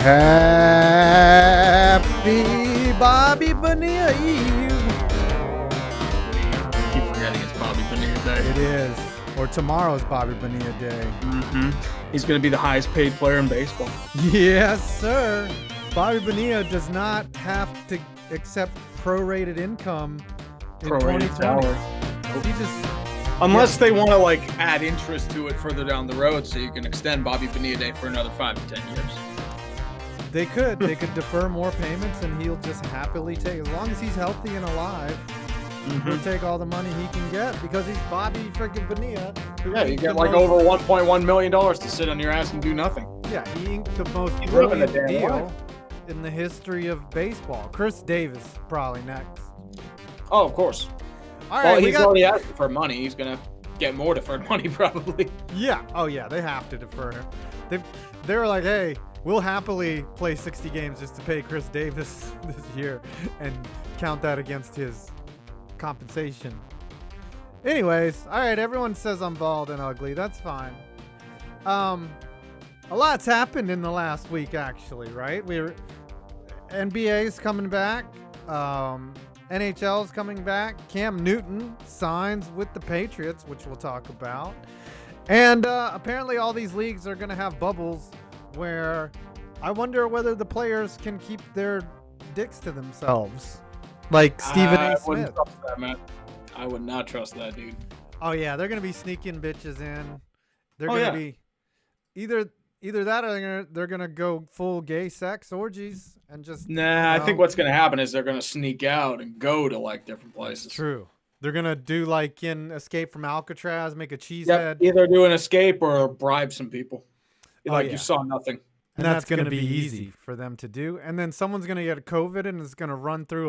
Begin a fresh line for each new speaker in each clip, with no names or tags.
Happy Bobby Bonilla Eve.
Keep forgetting it's Bobby Bonilla Day.
It is. Or tomorrow's Bobby Bonilla Day.
He's going to be the highest paid player in baseball.
Yes, sir. Bobby Bonilla does not have to accept prorated income in
Prorated
2020. He just...
Unless they want to like add interest to it further down the road, so you can extend Bobby Bonilla Day for another 5 to 10 years.
They could defer more payments, and he'll just happily take, as long as he's healthy and alive, he'll take all the money he can get because he's Bobby freaking Bonilla.
Yeah, you get like over $1.1 million to sit on your ass and do nothing.
Yeah, he inked the most
living
brilliant
the damn
deal
life.
in the history of baseball. Chris Davis probably next.
Oh, of course.
All right,
Well, he's already asked for money. He's gonna get more deferred money probably.
Yeah. Oh yeah, they have to defer him. They were like, hey, we'll happily play 60 games just to pay Chris Davis this year and count that against his compensation. Anyways, all right, everyone says I'm bald and ugly. That's fine. A lot's happened in the last week, actually, right? NBA's coming back. NHL's coming back. Cam Newton signs with the Patriots, which we'll talk about. And apparently all these leagues are going to have bubbles where I wonder whether the players can keep their dicks to themselves. Like Stephen A. Smith.
Wouldn't trust that, man. I would not trust that, dude.
Oh, yeah. They're going to be sneaking bitches in. They're going to be either that or they're going to go full gay sex orgies and just...
Nah, I think what's going to happen is they're going to sneak out and go to like different places.
True. They're going to do like in Escape from Alcatraz, make a cheesehead.
Either do an escape or bribe some people. You saw nothing.
And that's going to be easy for them to do. And then someo's going to get COVID and it's going to run through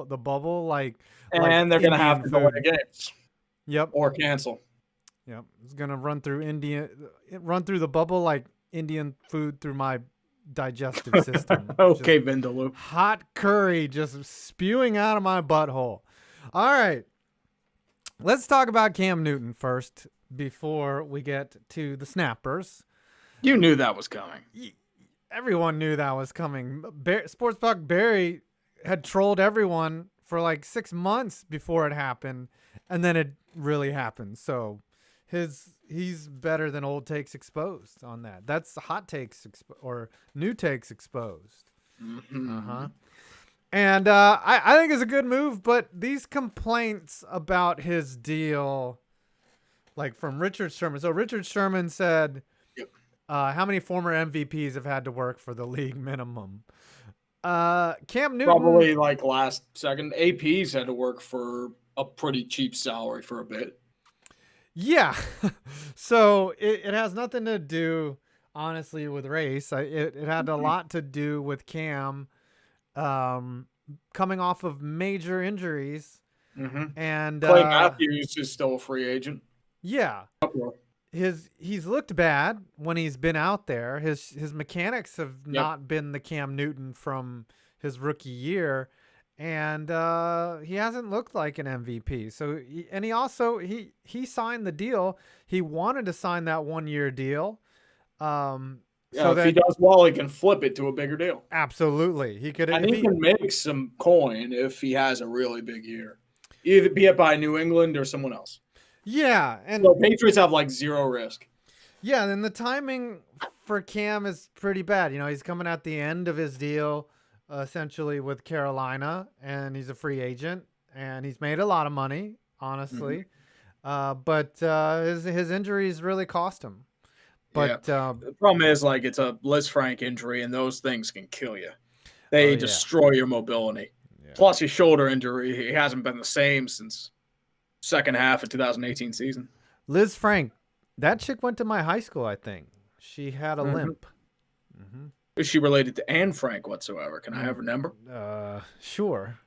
the bubble like
and they're going to have to go to games.
Yep.
Or cancel.
Yep. It's going to run through the bubble like Indian food through my digestive system.
Okay, Vindaloo.
Hot curry just spewing out of my butthole. All right. Let's talk about Cam Newton first before we get to the snappers.
You knew that was coming.
Everyone knew that was coming. Sports Buck Barry had trolled everyone for like 6 months before it happened, and then it really happened. So he's better than old takes exposed on that. That's hot takes or new takes exposed. And I think it's a good move, but these complaints about his deal, like from Richard Sherman. So Richard Sherman said, how many former MVPs have had to work for the league minimum? Cam Newton.
Probably like last second. APs had to work for a pretty cheap salary for a bit.
Yeah. So it has nothing to do, honestly, with race. It had a lot to do with Cam coming off of major injuries. And
Clay Matthews is still a free agent.
Yeah. He's looked bad when he's been out there. His mechanics have not been the Cam Newton from his rookie year, and he hasn't looked like an MVP. So he also he signed the deal. He wanted to sign that 1-year deal. So
if he does well, he can flip it to a bigger deal.
Absolutely, he could.
And he can make some coin if he has a really big year, either be it by New England or someone else.
Yeah, and
the Patriots have like zero risk.
Yeah, and the timing for Cam is pretty bad. You know, he's coming at the end of his deal, essentially with Carolina, and he's a free agent, and he's made a lot of money, honestly. But his injuries really cost him. But
the problem is, like, it's a Liz Frank injury, and those things can kill you. They destroy your mobility. Yeah. Plus, his shoulder injury, he hasn't been the same since second half of 2018 season.
Liz Frank, that chick went to my high school, I think. She had a limp.
Is she related to Anne Frank whatsoever? Can I have her number?
Sure.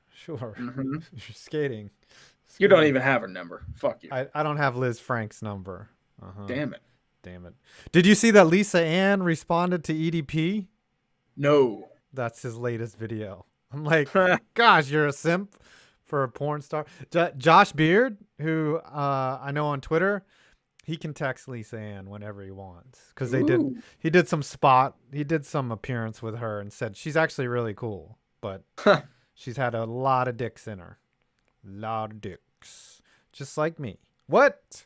Skating.
You don't even have her number. Fuck you.
I don't have Liz Frank's number.
Damn it.
Did you see that Lisa Ann responded to EDP?
No.
That's his latest video. I'm like, gosh, you're a simp for a porn star. Josh Beard, who I know on Twitter, He can text Lisa Ann whenever he wants because
Ooh.
he did some appearance with her and said she's actually really cool, but she's had a lot of dicks in her. Lot of dicks. Just like me. What?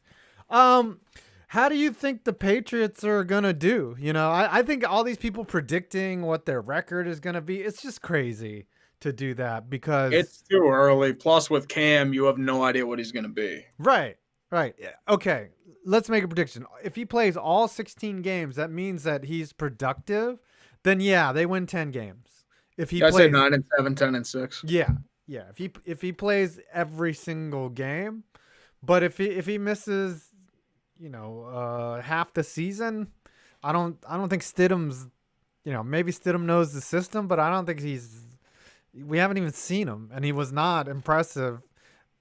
How do you think the Patriots are gonna do? You know, I think all these people predicting what their record is gonna be, it's just crazy to do that because
It's too early. Plus, with Cam, you have no idea what he's going to be.
Right. Yeah, okay. Let's make a prediction. If he plays all 16 games, that means that he's productive. Then yeah, they win 10 games. If he
I say
plays
9-7, 10-6.
Yeah. If he plays every single game, but if he misses, half the season, I don't think Stidham's, maybe Stidham knows the system, but I don't think we haven't even seen him, and he was not impressive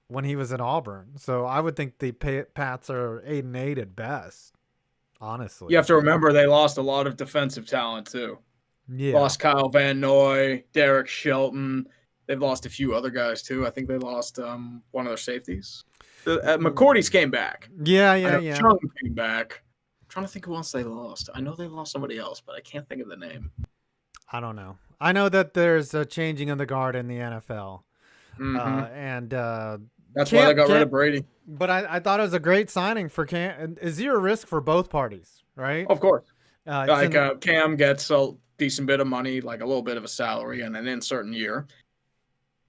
when he was at Auburn. So I would think the Pats are 8-8 at best, honestly.
You have to remember they lost a lot of defensive talent too.
Yeah.
Lost Kyle Van Noy, Derek Shelton. They've lost a few other guys too. I think they lost one of their safeties. McCourty's came back.
Yeah.
Chung came back. I'm trying to think who else they lost. I know they lost somebody else, but I can't think of the name.
I don't know. I know that there's a changing of the guard in the NFL. And
that's why they got rid of Brady.
But I thought it was a great signing for Cam. Is zero risk for both parties, right?
Of course. Cam gets a decent bit of money, like a little bit of a salary, and an in certain year.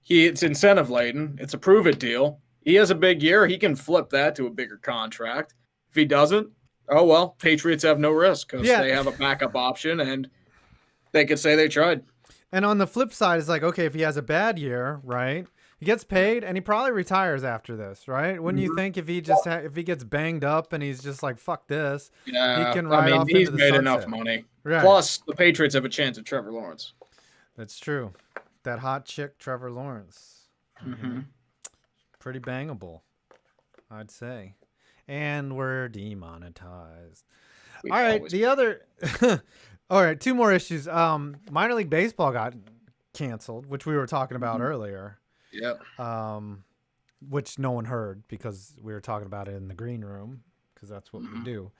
It's incentive laden. It's a prove it deal. He has a big year. He can flip that to a bigger contract. If he doesn't, oh well. Patriots have no risk because they have a backup option, and they could say they tried.
And on the flip side, it's like, okay, if he has a bad year, right? He gets paid, and he probably retires after this, right? Wouldn't you think if he gets banged up and he's just like, fuck this, he can ride off
he's
into the
made
sunset.
enough money.
Right.
Plus, the Patriots have a chance at Trevor Lawrence.
That's true. That hot chick, Trevor Lawrence. Pretty bangable, I'd say. And we're demonetized. All right, the other... All right, two more issues. Minor League Baseball got canceled, which we were talking about earlier.
Yep.
Which no one heard because we were talking about it in the green room because that's what we do.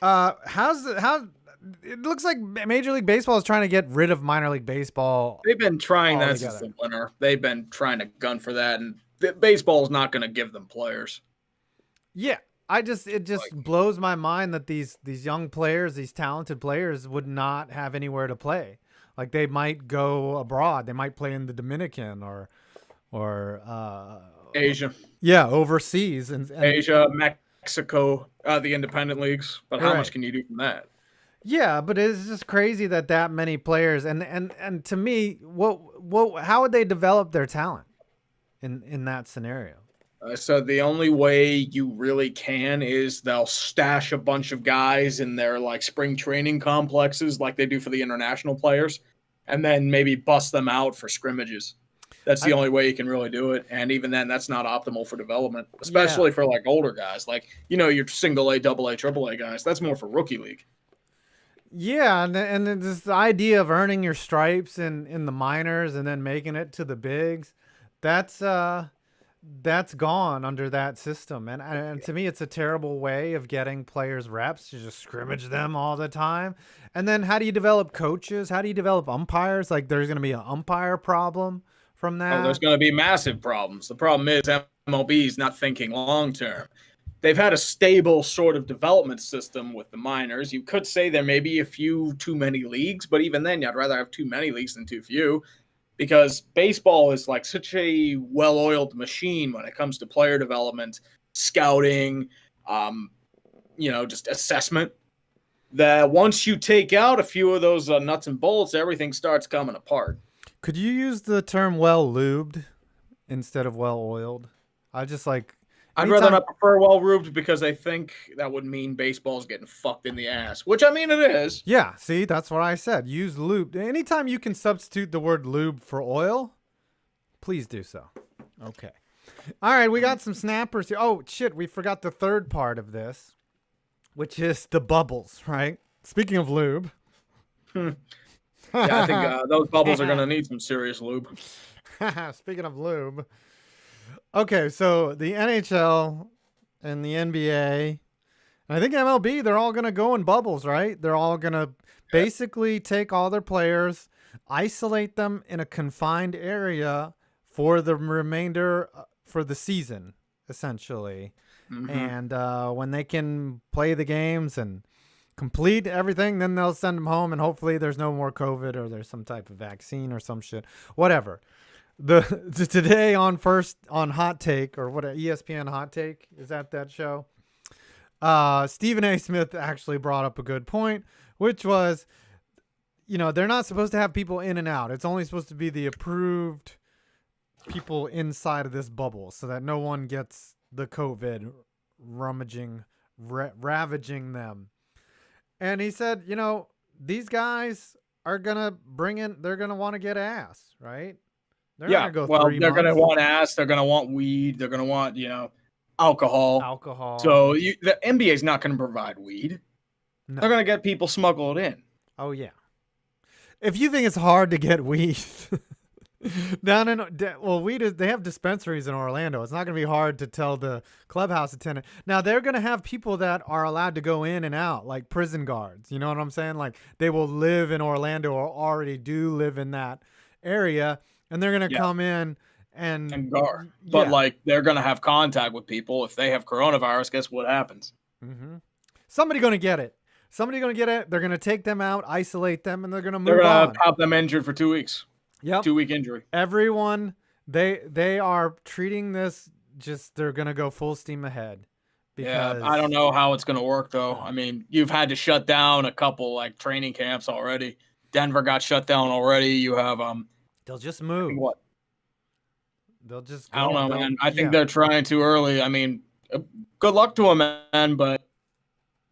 It looks like Major League Baseball is trying to get rid of Minor League Baseball.
They've been trying that since the winter. They've been trying to gun for that, and baseball is not going to give them players.
Yeah. It just blows my mind that these young players, these talented players would not have anywhere to play. Like they might go abroad. They might play in the Dominican or
Asia.
Yeah, overseas and
Asia, Mexico, the independent leagues. But how much can you do from that?
Yeah, but it's just crazy that many players and to me, how would they develop their talent in that scenario?
So the only way you really can is they'll stash a bunch of guys in their like spring training complexes like they do for the international players and then maybe bust them out for scrimmages. That's the only way you can really do it. And even then, that's not optimal for development, especially for like older guys. Like, your single A, double A, triple A guys. That's more for rookie league.
Yeah, and this idea of earning your stripes in the minors and then making it to the bigs, that's gone under that system. And to me, it's a terrible way of getting players reps to just scrimmage them all the time. And then how do you develop coaches? How do you develop umpires? Like there's going to be an umpire problem from that.
Oh, there's going to be massive problems. The problem is MLB is not thinking long term. They've had a stable sort of development system with the minors. You could say there may be a few too many leagues, but even then, I'd rather have too many leagues than too few. Because baseball is like such a well-oiled machine when it comes to player development, scouting, just assessment, that once you take out a few of those nuts and bolts, everything starts coming apart.
Could you use the term well-lubed instead of well-oiled?
I'd rather not prefer well-rubed because I think that would mean baseball's getting fucked in the ass, which I mean it is.
Yeah, see, that's what I said. Use lube. Anytime you can substitute the word lube for oil, please do so. Okay. All right, we got some snappers here. Oh, shit, we forgot the third part of this, which is the bubbles, right? Speaking of lube.
Yeah, I think those bubbles are going to need some serious lube.
Speaking of lube. Okay, so the NHL and the NBA I think MLB, they're all going to go in bubbles, right? They're all going to basically take all their players, isolate them in a confined area for the remainder for the season, essentially. And when they can play the games and complete everything, then they'll send them home, and hopefully there's no more COVID or there's some type of vaccine or some shit, whatever. Today on Hot Take, or what, ESPN Hot Take, is that show? Stephen A. Smith actually brought up a good point, which was, they're not supposed to have people in and out. It's only supposed to be the approved people inside of this bubble so that no one gets the COVID ravaging them. And he said, these guys are going to they're going to want to get ass, right? They're not going to go 3 months.
They're going to want ass. They're going to want weed. They're going to want, alcohol. So the NBA is not going to provide weed. No. They're going to get people smuggled in.
Oh, yeah. If you think it's hard to get weed, no. Well, weed they have dispensaries in Orlando. It's not going to be hard to tell the clubhouse attendant. Now, they're going to have people that are allowed to go in and out, like prison guards. You know what I'm saying? Like, they will live in Orlando or already do live in that area, and they're going to come in and
guard. But, they're going to have contact with people. If they have coronavirus, guess what happens?
Somebody's going to get it. They're going to take them out, isolate them, and they're going to move on.
They're going to have them injured for 2 weeks.
Yep.
2-week injury.
Everyone, they are treating this they're going to go full steam ahead. Because
I don't know how it's going to work, though. I mean, you've had to shut down a couple, training camps already. Denver got shut down already. You have
they'll just move.
What?
They'll just go.
I don't know, man. I think they're trying too early. I mean, good luck to them, man, but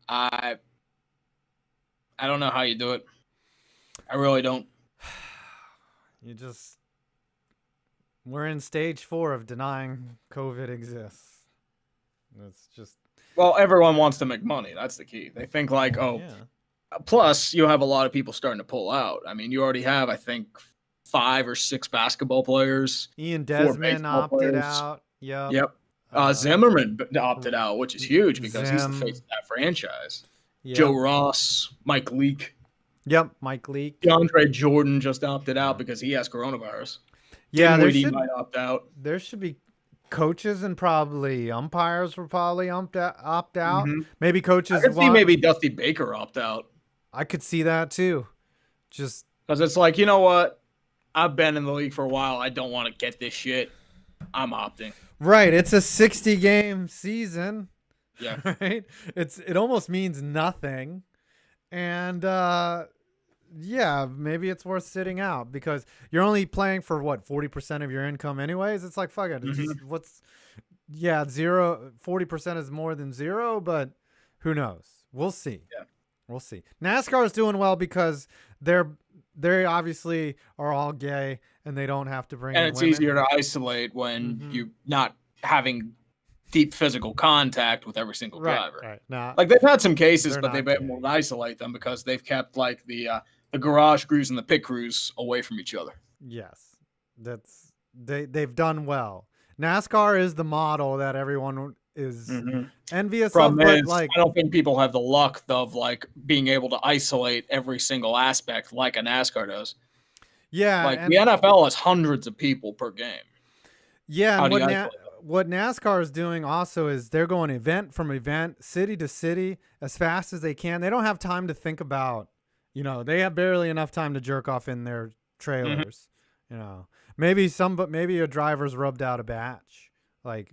I don't know how you do it. I really don't.
We're in stage 4 of denying COVID exists. It's just.
Well, everyone wants to make money. That's the key. They think plus you have a lot of people starting to pull out. I mean, you already have, I think, 5 or 6 basketball players.
Ian Desmond opted out.
Yep. Zimmerman opted out, which is huge because he's the face of that franchise. Yep. Joe Ross, Mike Leake.
Yep, Mike Leake.
DeAndre Jordan just opted out because he has coronavirus.
Yeah,
might opt out.
There should be coaches and probably umpires will probably opt out. Maybe coaches.
I could see maybe Dusty Baker opt out.
I could see that too. Just
because it's like, you know what? I've been in the league for a while. I don't want to get this shit. I'm opting.
Right. It's a 60-game season.
Yeah.
Right. It almost means nothing. And maybe it's worth sitting out because you're only playing for 40% of your income anyways. It's like, fuck it. It's 40% is more than 0, but who knows? We'll see.
Yeah.
We'll see. NASCAR is doing well because they obviously are all gay and they don't have to bring in
it's
women.
Easier to isolate when you're not having deep physical contact with every single driver.
Right. Nah,
they've had some cases, but they've been able to isolate them because they've kept the garage crews and the pit crews away from each other.
Yes, they've done well. NASCAR is the model that everyone is envious of. But
I don't think people have the luck of being able to isolate every single aspect like a NASCAR does.
Yeah,
the NFL has hundreds of people per game.
Yeah, and what NASCAR is doing also is they're going event from event, city to city as fast as they can. They don't have time to think about, they have barely enough time to jerk off in their trailers. Maybe a driver's rubbed out a batch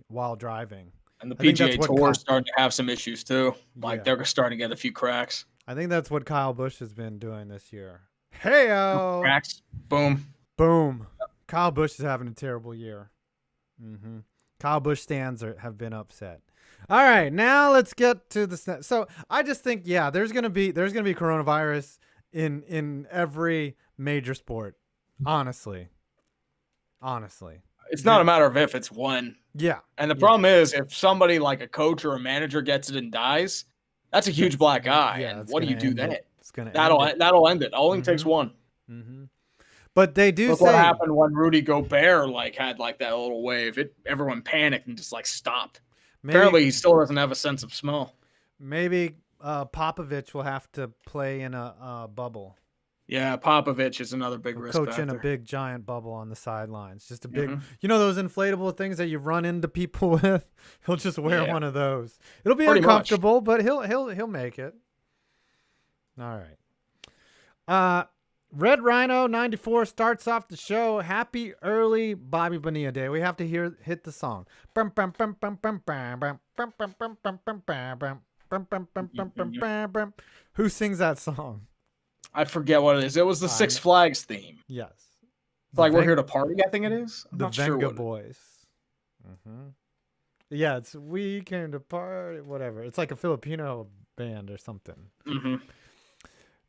while driving.
And the PGA Tour is starting to have some issues too. They're starting to get a few cracks.
I think that's what Kyle Busch has been doing this year. Hey-o!
Cracks. Boom.
Boom. Kyle Busch is having a terrible year. Kyle Busch stands have been upset. All right, now let's get to the. So I just think, there's gonna be coronavirus in every major sport. Honestly,
it's not a matter of if, it's when.
Yeah.
And the problem is, if somebody like a coach or a manager gets it and dies, that's a huge black eye.
Yeah,
and what do you do then?
That'll
end it. Only takes one.
But they do
Look
say
what happened when Rudy Gobert had that little wave. Everyone panicked and just stopped. Apparently, he still doesn't have a sense of smell.
Maybe Popovich will have to play in a bubble.
Yeah, Popovich is another big risk
Coach
factor.
in a big giant bubble on the sidelines. Just a big, those inflatable things that you run into people with. He'll just wear one of those. It'll be uncomfortable, but he'll make it. All right. Red Rhino 94 starts off the show. Happy early Bobby Bonilla Day. We have to hit the song. Who sings that song?
I forget what it is. It was the Six Flags theme.
Yes.
It's like We're Here to Party, I think it is. I'm
the
not
Venga
sure
Boys. Yeah, it's We Came to Party, whatever. It's like a Filipino band or something.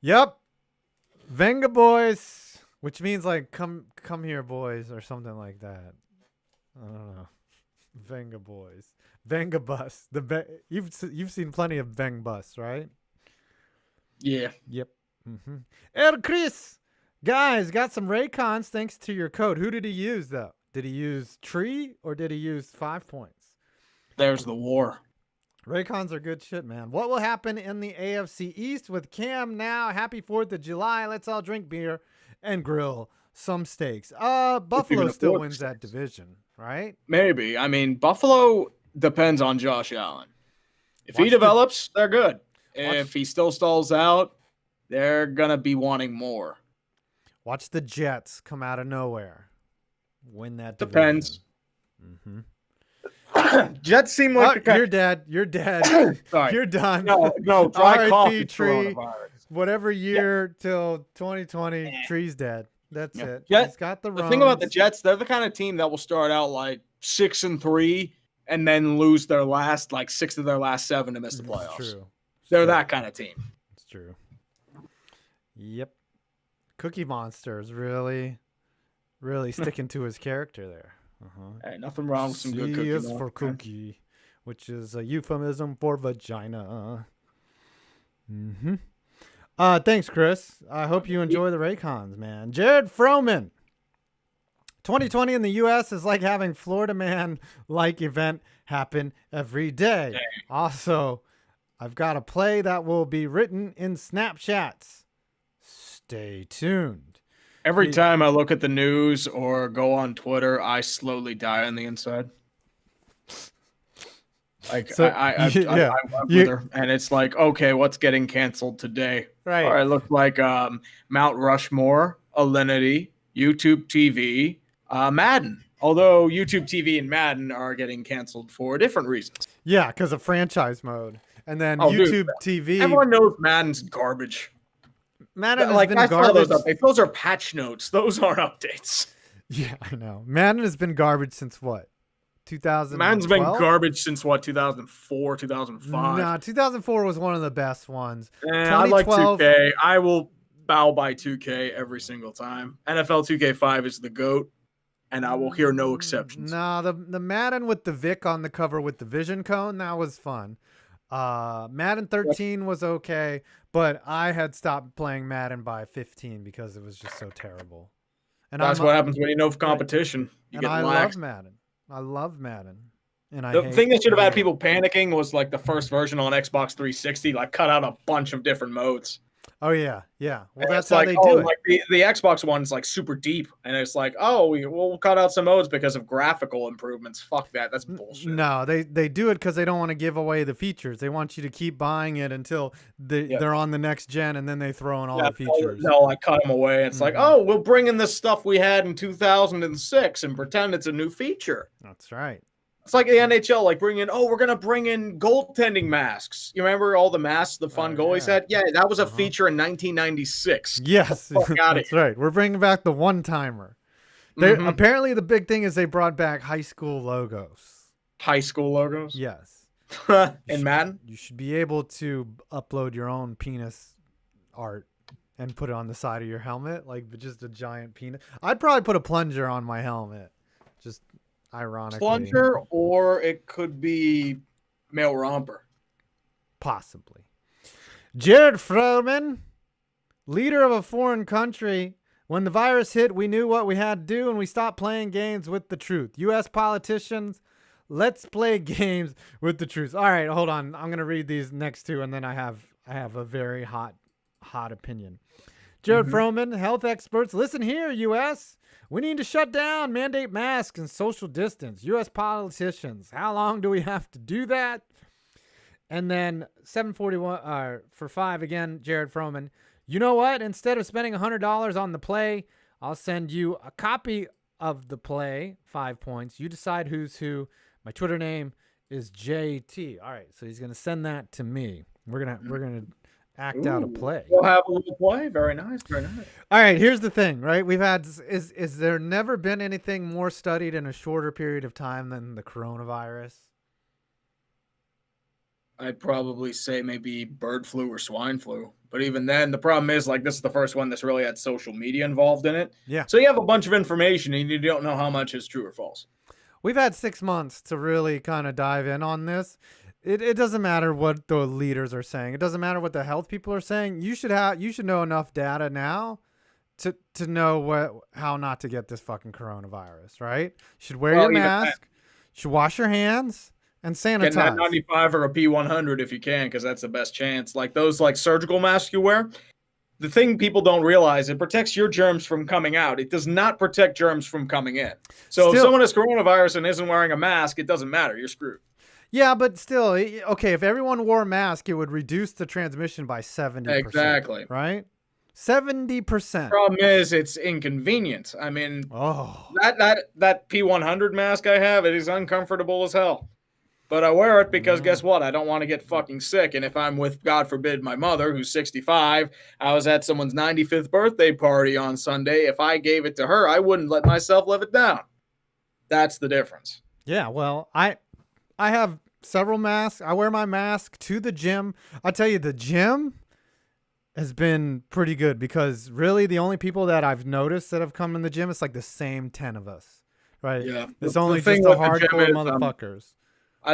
Yep. Venga Boys, which means like come here boys or something like that. I don't know. Venga Boys. Venga Bus. You've seen plenty of Veng Bus, right?
Yeah.
Yep. El Chris, guys, got some Raycons thanks to your code. Who did he use though? Did he use Tree or did he use 5 points?
There's the war.
Raycons are good shit, man. What will happen in the AFC East with Cam now? Happy 4th of July. Let's all drink beer and grill some steaks. Buffalo still wins that division, right?
Maybe. I mean, Buffalo depends on Josh Allen. If he develops, they're good. If he still stalls out, they're going to be wanting more.
Watch the Jets come out of nowhere. Win that division.
Depends. Jets seem like
you're dead. You're dead.
Sorry.
You're done.
No, dry coffee.
Tree. Whatever year till 2020, Tree's dead. That's it. He's got the runs.
The thing about the Jets, they're the kind of team that will start out like 6-3 and then lose their last 6 of their last 7 to miss the playoffs.
True.
They're that kind of team.
It's true. Yep. Cookie Monster is really sticking to his character there.
Hey, nothing wrong with some good cookie.
C is for cookie, which is a euphemism for vagina. Thanks, Chris. I hope you enjoy the Raycons, man. Jared Froman. 2020 in the U.S. is like having Florida Man-like event happen every day. Dang. Also, I've got a play that will be written in Snapchats. Stay tuned.
Every time I look at the news or go on Twitter, I slowly die on the inside. I'm with her, and it's like, okay, what's getting canceled today?
Right.
All right, looks like Mount Rushmore, Alinity, YouTube TV, Madden. Although YouTube TV and Madden are getting canceled for different reasons.
Yeah, because of franchise mode. And then YouTube TV.
Everyone knows Madden's garbage.
Madden has been garbage.
Those are patch notes. Those aren't updates.
Yeah, I know. Madden has been garbage since what? 2012?
Madden's been garbage since what? 2004, 2005?
Nah, 2004 was one of the best ones.
I like 2K. I will bow by 2K every single time. NFL 2K5 is the GOAT, and I will hear no exceptions.
Nah, the Madden with the Vic on the cover with the vision cone, that was fun. Madden 13 was okay, but I had stopped playing Madden by 15 because it was just so terrible. And
that's what happens when you know competition. You get lax.
I love Madden. And
the thing that should have had people panicking was like the first version on Xbox 360, cut out a bunch of different modes.
Oh yeah. Well,
and
that's how they do it.
Like the Xbox one's super deep, and it's like, we'll cut out some modes because of graphical improvements. Fuck that. That's bullshit.
No, they do it because they don't want to give away the features. They want you to keep buying it until they're on the next gen, and then they throw in all the features.
No, I cut them away. It's like, we'll bring in this stuff we had in 2006 and pretend it's a new feature.
That's right.
It's like the NHL, we're going to bring in goaltending masks. You remember all the masks the fun goalies had? Yeah, that was a feature in 1996.
Yes, that's right. We're bringing back the one-timer. Apparently, the big thing is they brought back high school logos.
High school logos?
Yes.
In Madden?
You should be able to upload your own penis art and put it on the side of your helmet, just a giant penis. I'd probably put a plunger on my helmet, just ironically.
Plunger, or it could be male romper.
Possibly. Jared Froman, leader of a foreign country. When the virus hit, we knew what we had to do, and we stopped playing games with the truth. U.S. politicians Let's play games with the truth. All right, hold on. I'm gonna read these next two, and then I have a very hot opinion. Jared Froman, health experts, listen here, U.S. We need to shut down, mandate masks and social distance. U.S. politicians, how long do we have to do that? And then 741 for 5 again, Jared Froman. You know what? Instead of spending $100 on the play, I'll send you a copy of the play, 5 points. You decide who's who. My Twitter name is JT. All right, so he's gonna send that to me. We're gonna act out a play.
We'll have a little play. Very nice. Very nice.
All right, here's the thing, right? We've had is there never been anything more studied in a shorter period of time than the coronavirus?
I'd probably say maybe bird flu or swine flu. But even then, the problem is, like, this is the first one that's really had social media involved in it.
Yeah.
So you have a bunch of information and you don't know how much is true or false.
We've had 6 months to really kind of dive in on this. It doesn't matter what the leaders are saying. It doesn't matter what the health people are saying. You should know enough data now to know how not to get this fucking coronavirus, right? You should wear your mask. You should wash your hands. And sanitize.
Get that 95 or a P100 if you can, because that's the best chance. Like those surgical masks you wear, the thing people don't realize, it protects your germs from coming out. It does not protect germs from coming in. So if someone has coronavirus and isn't wearing a mask, it doesn't matter. You're screwed.
Yeah, but still, okay, if everyone wore a mask, it would reduce the transmission by 70%.
Exactly.
Right? 70%.
Problem is, it's inconvenient. I mean, that P100 mask I have, it is uncomfortable as hell. But I wear it because guess what? I don't want to get fucking sick. And if I'm with, God forbid, my mother, who's 65, I was at someone's 95th birthday party on Sunday. If I gave it to her, I wouldn't let myself live it down. That's the difference.
Yeah, well, I have several masks. I wear my mask to the gym. I'll tell you, the gym has been pretty good because really the only people that I've noticed that have come in the gym, it's like the same 10 of us, right?
Yeah.
It's only just the hardcore motherfuckers.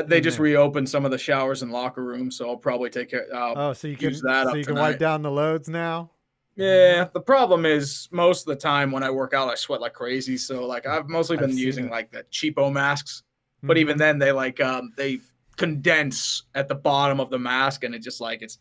They just reopened some of the showers and locker rooms, so I'll probably take care.
So you can wipe down the loads now.
Yeah, the problem is most of the time when I work out, I sweat like crazy. So like I've mostly been using like the cheapo masks, but even then they they condense at the bottom of the mask, and it just it's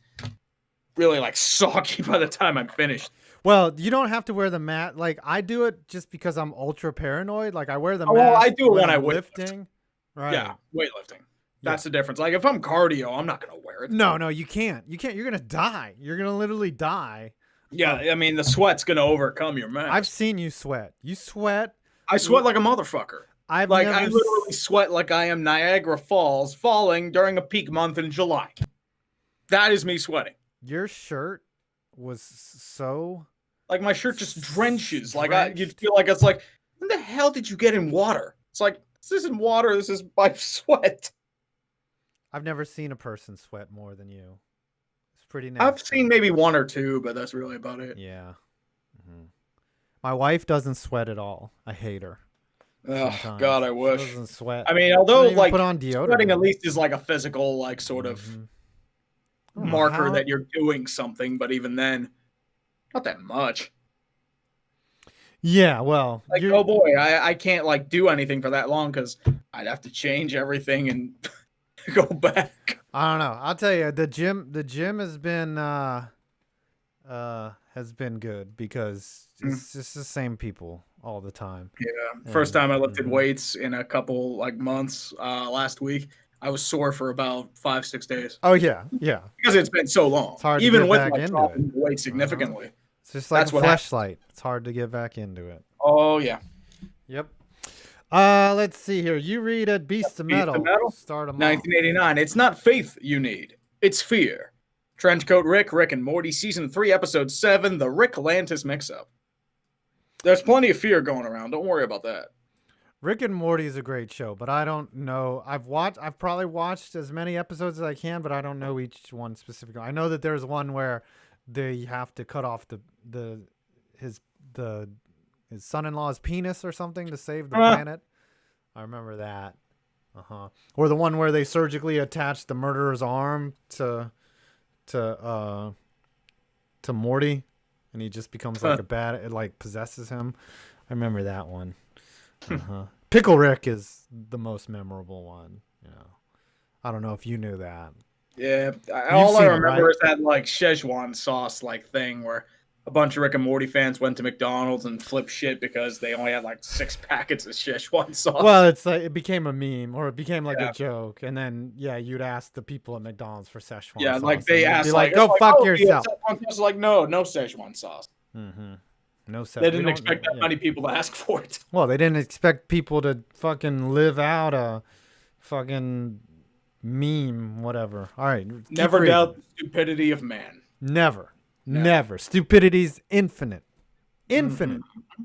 really soggy by the time I'm finished.
Well, you don't have to wear the mask. Like I do it just because I'm ultra paranoid. Like I wear the mask.
Well, I do it when I'm
lifting. Right.
Yeah, weightlifting. That's the difference. Like if I'm cardio, I'm not gonna wear it.
No, you can't. You can't. You're gonna die. You're gonna literally die.
Yeah, I mean the sweat's gonna overcome your mask.
I've seen you sweat. You sweat.
I sweat like a motherfucker. I literally sweat like I am Niagara Falls falling during a peak month in July. That is me sweating.
Your shirt was so
my shirt just drenches. You'd feel like it's like, when the hell did you get in water? It's like, this isn't water. This is my sweat.
I've never seen a person sweat more than you. It's pretty nasty.
I've seen maybe one or two, but that's really about it.
Yeah. Mm-hmm. My wife doesn't sweat at all. I hate her.
Oh, God, I wish.
She doesn't sweat.
I mean, although
put on deodorant.
Sweating at least is like a physical sort of marker that you're doing something, but even then, not that much.
Yeah, well,
oh boy, I can't do anything for that long because I'd have to change everything and go back.
I don't know. I'll tell you, the gym has been good because it's just the same people all the time.
Yeah, first time I lifted weights in a couple months last week. I was sore for about 5-6 days.
Oh yeah,
because it's been so long.
It's hard
even
to get
with
back
dropping the weight significantly.
It's just like a fleshlight. It's hard to get back into it.
Oh yeah.
Yep. Let's see here. You read at Beast of Metal. Start 'em
1989. It's not faith you need. It's fear. Trenchcoat Rick and Morty, Season 3, Episode 7, The Rick Lantis Mix-Up. There's plenty of fear going around. Don't worry about that.
Rick and Morty is a great show, but I don't know. I've probably watched as many episodes as I can, but I don't know each one specifically. I know that there's one where they have to cut off his son-in-law's penis or something to save the planet. I remember that. Or the one where they surgically attach the murderer's arm to Morty, and he just becomes like a bad. It possesses him. I remember that one. Pickle Rick is the most memorable one. I don't know if you knew that.
Yeah, all I remember is that like Szechuan sauce like thing where a bunch of Rick and Morty fans went to McDonald's and flipped shit because they only had like 6 packets of Szechuan sauce.
Well, it's like it became a meme, or it became like a joke, and then you'd ask the people at McDonald's for Szechuan sauce.
Yeah, like they asked,
like, "Go fuck yourself."
It's like, no Szechuan sauce.
Mm-hmm. No Szechuan.
They didn't expect that many people to ask for it.
Well, they didn't expect people to fucking live out a fucking meme, whatever. All right.
Never doubt the stupidity of man.
Never. Stupidity's infinite. Infinite. Mm-hmm.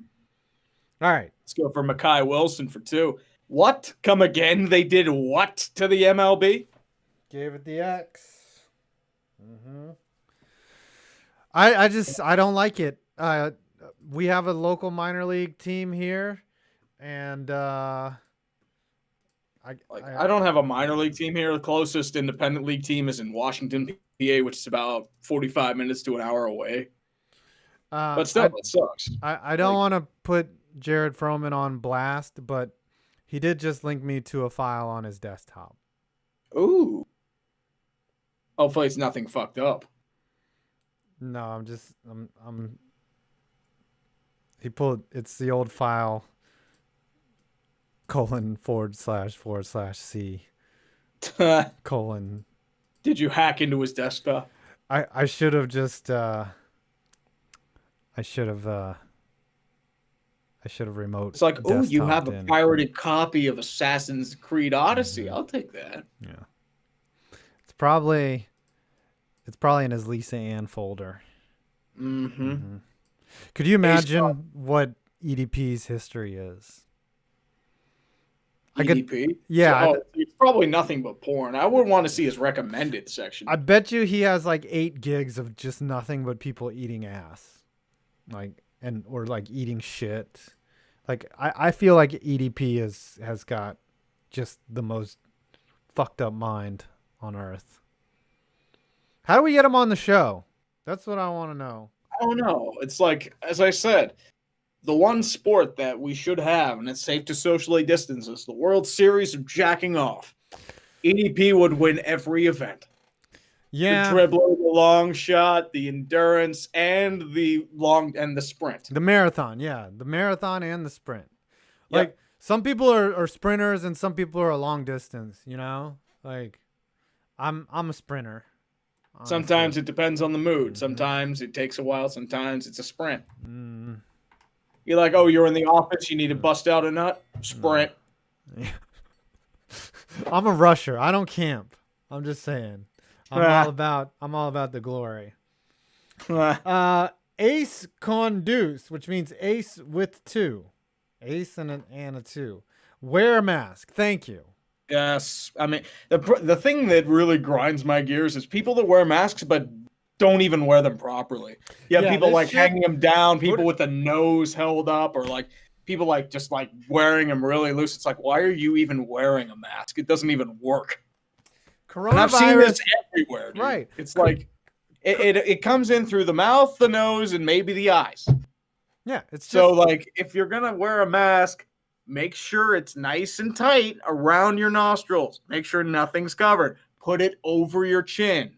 All right.
Let's go for Mackay Wilson for 2. What? Come again? They did what to the MLB?
Gave it the X. Mm-hmm. I don't like it. We have a local minor league team here, and I
don't have a minor league team here. The closest independent league team is in Washington, PA, which is about 45 minutes to an hour away. But still, it sucks.
I don't want to put Jared Froman on blast, but he did just link me to a file on his desktop.
Ooh. Hopefully it's nothing fucked up.
No, it's the old file ://C :
Did you hack into his desktop?
I should have just remote.
It's like, oh, you have a pirated copy of Assassin's Creed Odyssey. Mm-hmm. I'll take that.
Yeah. It's probably in his Lisa Ann folder.
Mm-hmm.
Mm-hmm. Could you imagine what EDP's history is?
EDP?
Yeah.
It's probably nothing but porn. I would want to see his recommended section.
I bet you he has like 8 gigs of just nothing but people eating ass. Or eating shit. Like I feel like EDP has got just the most fucked up mind on earth. How do we get him on the show? That's what I want to know.
I don't know. It's like, as I said, the one sport that we should have, and it's safe to socially distance, is the World Series of jacking off. EDP would win every event.
Yeah.
The dribbler, the long shot, the endurance, and the sprint.
The marathon, yeah. The marathon and the sprint. Yep. Like, some people are sprinters and some people are long distance, Like, I'm a sprinter. Honestly.
Sometimes it depends on the mood. Sometimes it takes a while. Sometimes it's a sprint.
Mm.
You're like, oh, you're in the office. You need to bust out a nut. Sprint.
Yeah. I'm a rusher. I don't camp. I'm just saying. I'm all about the glory. Ace Conduce, which means ace with 2. Ace and a 2. Wear a mask. Thank you.
Yes. I mean, the thing that really grinds my gears is people that wear masks but don't even wear them properly. Yeah, people hanging them down, people with the nose held up, or like people just wearing them really loose. It's like, why are you even wearing a mask? It doesn't even work. And I've seen this everywhere, dude.
Right.
It's like it comes in through the mouth, the nose, and maybe the eyes.
Yeah, it's just...
So if you're gonna wear a mask, make sure it's nice and tight around your nostrils. Make sure nothing's covered. Put it over your chin.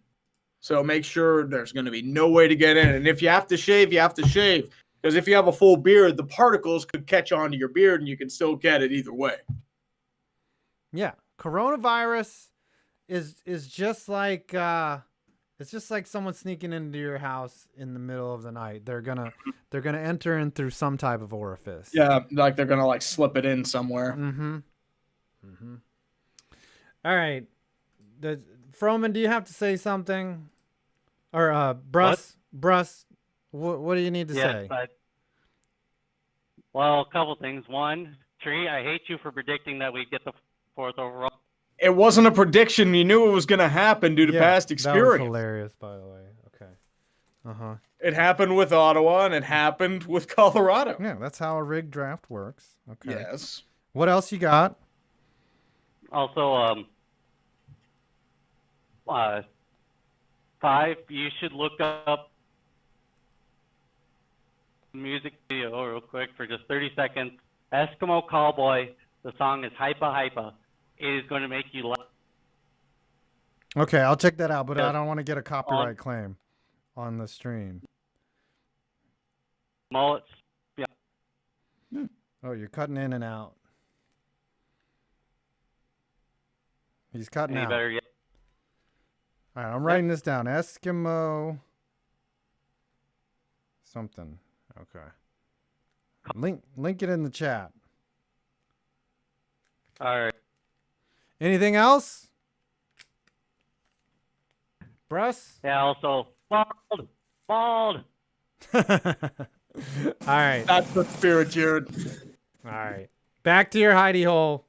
So make sure there's going to be no way to get in. And if you have to shave, you have to shave. Because if you have a full beard, the particles could catch onto your beard and you can still get it either way.
Yeah. Coronavirus is just like it's just like someone sneaking into your house in the middle of the night. They're gonna enter in through some type of orifice.
Yeah, like they're gonna slip it in somewhere.
Mm-hmm. Mm-hmm. All right. Froman, do you have to say something? Or Bruss, what do you need to say?
Well, a couple things. One, Tree, I hate you for predicting that we'd get the 4th overall.
It wasn't a prediction. You knew it was going to happen due to past experience.
That was hilarious, by the way. Okay. Uh-huh.
It happened with Ottawa, and it happened with Colorado.
Yeah, that's how a rigged draft works. Okay.
Yes.
What else you got?
Also, 5, you should look up music video real quick for just 30 seconds. Eskimo Cowboy, The song is Hypa Hypa. It is going to make you laugh.
Okay, I'll check that out, but I
Yes.
don't want to get a copyright claim on the stream.
Mullets. Yeah.
Oh, you're cutting in and out. He's cutting
Any
out.
better yet?
All right, I'm writing this down. Eskimo something. Okay. Link it in the chat.
All right.
Anything else? Bruss?
Yeah, also, bald.
All right.
That's the spirit, Jared.
All right. Back to your hidey hole.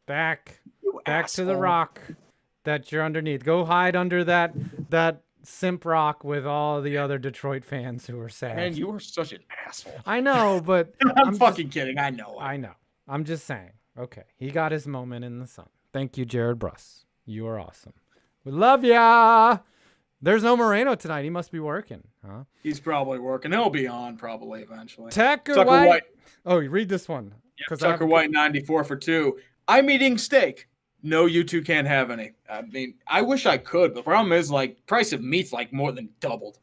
Back to the rock that you're underneath. Go hide under that simp rock with all the other Detroit fans who are sad.
Man, you are such an asshole.
I know, but
I'm fucking kidding. I know.
I know. I'm just saying. Okay. He got his moment in the sun. Thank you, Jared Bruss. You are awesome. We love ya. There's no Moreno tonight. He must be working, huh?
He's probably working. He'll be on probably eventually.
Tucker White. Oh, you read this one.
Yeah, Tucker White 94 for 2. I'm eating steak. No, you two can't have any. I mean, I wish I could, but the problem is, like, price of meat's like more than doubled.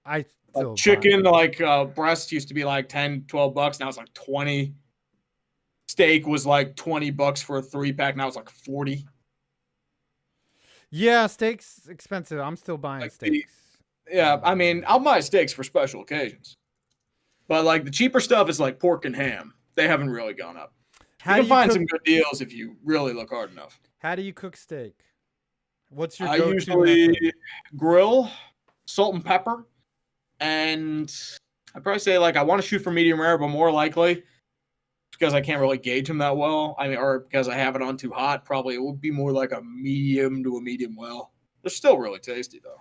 I still
like chicken, like breast used to be like 10, 12 bucks. Now it's like 20. Steak was like 20 bucks for a 3-pack. Now it's like 40.
Yeah, steak's expensive. I'm still buying steaks.
Yeah, I mean, I'll buy steaks for special occasions. But like the cheaper stuff is like pork and ham. They haven't really gone up. You can find some good deals if you really look hard enough.
How do you cook steak? What's your
I
go-to
usually
method?
grill, salt and pepper, and I'd probably say like I want to shoot for medium rare, but more likely because I can't really gauge them that well. I mean, or because I have it on too hot, probably it would be more like a medium to a medium well. They're still really tasty though.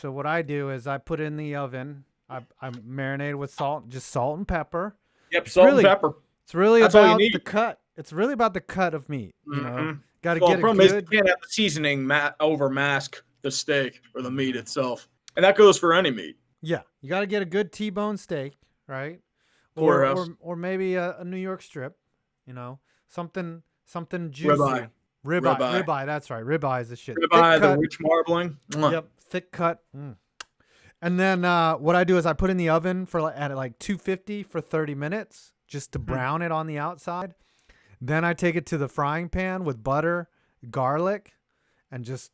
So what I do is I put it in the oven. I marinate with salt, just salt and pepper.
Yep, salt and pepper.
It's really
That's all you
about
need.
the cut. It's really about the cut of meat. You know, got to
Well,
get
the
it
problem
good.
is you can't have the seasoning over mask the steak or the meat itself, and that goes for any meat.
Yeah, you got to get a good T-bone steak, right? Or maybe a New York strip. You know, something juicy. Ribeye. That's right. Ribeye is the shit.
Ribeye, the rich marbling.
Yep, thick cut. And then what I do is I put in the oven at like 250 for 30 minutes just to brown it on the outside. Then I take it to the frying pan with butter, garlic, and just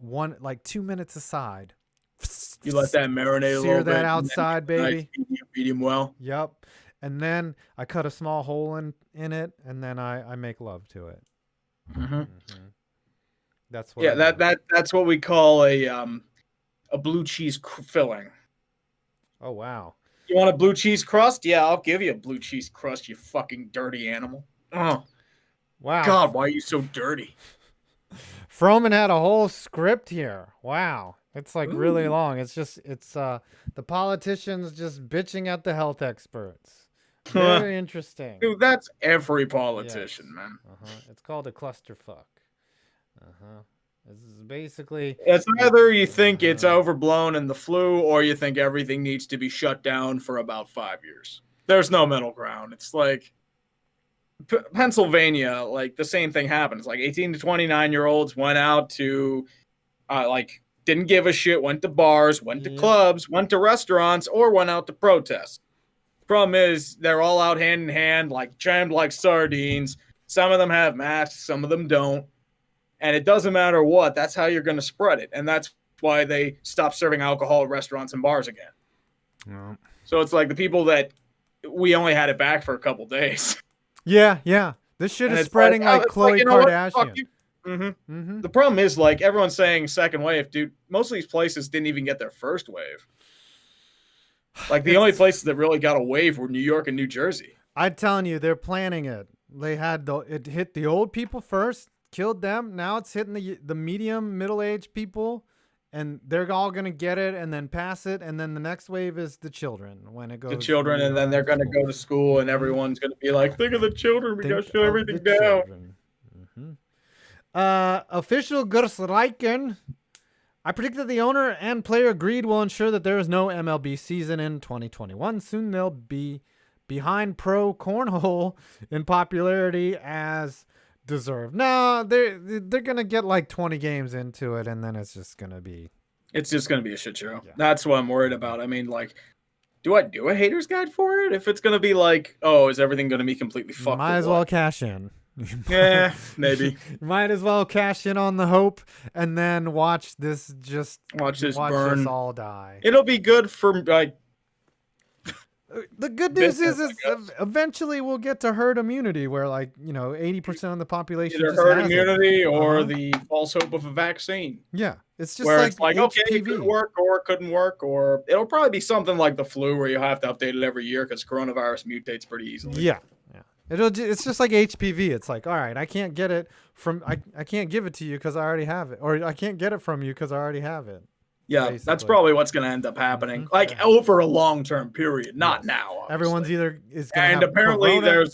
2 minutes aside.
You let that marinate a little bit.
Sear that outside, baby.
Nice, medium well.
Yep. And then I cut a small hole in it, and then I make love to it. That's what.
Yeah, that's what we call a blue cheese filling.
Oh wow.
You want a blue cheese crust? Yeah, I'll give you a blue cheese crust, you fucking dirty animal. Oh.
Wow.
God, why are you so dirty?
Froman had a whole script here. Wow. It's like really long. It's the politicians just bitching at the health experts. Very interesting.
Dude, that's every politician, man.
It's called a clusterfuck. This is basically...
It's either you think it's overblown in the flu or you think everything needs to be shut down for about 5 years. There's no middle ground. It's like Pennsylvania, like the same thing happens. Like 18 to 29-year-olds went out to, didn't give a shit, went to bars, went to clubs, went to restaurants, or went out to protest. Problem is, they're all out hand in hand, like jammed like sardines. Some of them have masks, some of them don't. And it doesn't matter what, that's how you're going to spread it. And that's why they stopped serving alcohol at restaurants and bars again.
Yeah.
So it's like the people that we only had it back for a couple days.
Yeah. This shit is spreading like Khloe Kardashian.
The problem is, like, everyone's saying second wave. Dude, most of these places didn't even get their first wave. Like, the only places that really got a wave were New York and New Jersey.
I'm telling you, they're planning it. They had it hit the old people first, killed them. Now it's hitting the medium, middle-aged people, and they're all going to get it and then pass it. And then the next wave is the children when it goes.
The children, and then they're going to go to school, and everyone's going to be like, think of the children. We got to shut everything down.
Official Gersreichen. I predict that the owner and player greed will ensure that there is no MLB season in 2021. Soon they'll be behind pro cornhole in popularity as deserved. No, they're gonna get like 20 games into it, and then it's just gonna be
a shit show. Yeah. That's what I'm worried about. I mean, like, do I do a haters guide for it? If it's gonna be like, oh, is everything gonna be completely fucked?
Might as well cash in.
Yeah, maybe.
Might as well cash in on the hope and then watch this burn. This all die.
It'll be good for like.
The good news is eventually we'll get to herd immunity, where 80% of the population
either
just
herd
has
immunity or the false hope of a vaccine.
Yeah, it's just
where
like
it's like
HPV.
Okay, it could work or it couldn't work, or it'll probably be something like the flu where you have to update it every year because coronavirus mutates pretty easily.
Yeah. It's just like HPV. It's like, all right, I can't get it from I can't give it to you because I already have it, or I can't get it from you because I already have it.
Yeah, basically. That's probably what's going to end up happening, over a long-term period, not now. Obviously.
Everyone's either is going
to have apparently corona. There's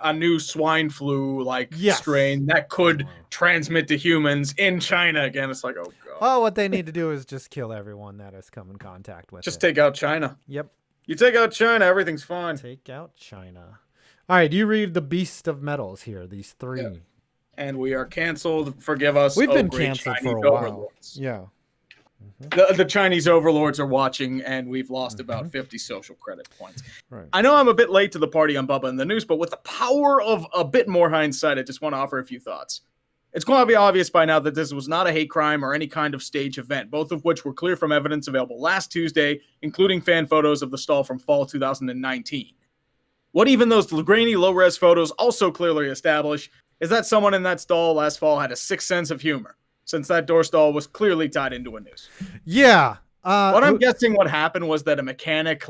a new swine flu strain that could transmit to humans in China again. It's like, oh god.
Oh, what they need to do is just kill everyone that has come in contact with
Just take out China.
Yep.
You take out China, everything's fine.
Take out China. All right, you read the beast of metals here. These three.
Yeah. And we are canceled. Forgive us.
We've been canceled for a while. Overlords. Yeah.
The Chinese overlords are watching, and we've lost about 50 social credit points. Right. I know I'm a bit late to the party on Bubba in the news, but with the power of a bit more hindsight, I just want to offer a few thoughts. It's going to be obvious by now that this was not a hate crime or any kind of stage event, both of which were clear from evidence available last Tuesday, including fan photos of the stall from fall 2019. What even those grainy, low-res photos also clearly establish is that someone in that stall last fall had a sixth sense of humor, since that door stall was clearly tied into a noose.
Yeah.
What I'm guessing what happened was that a mechanic,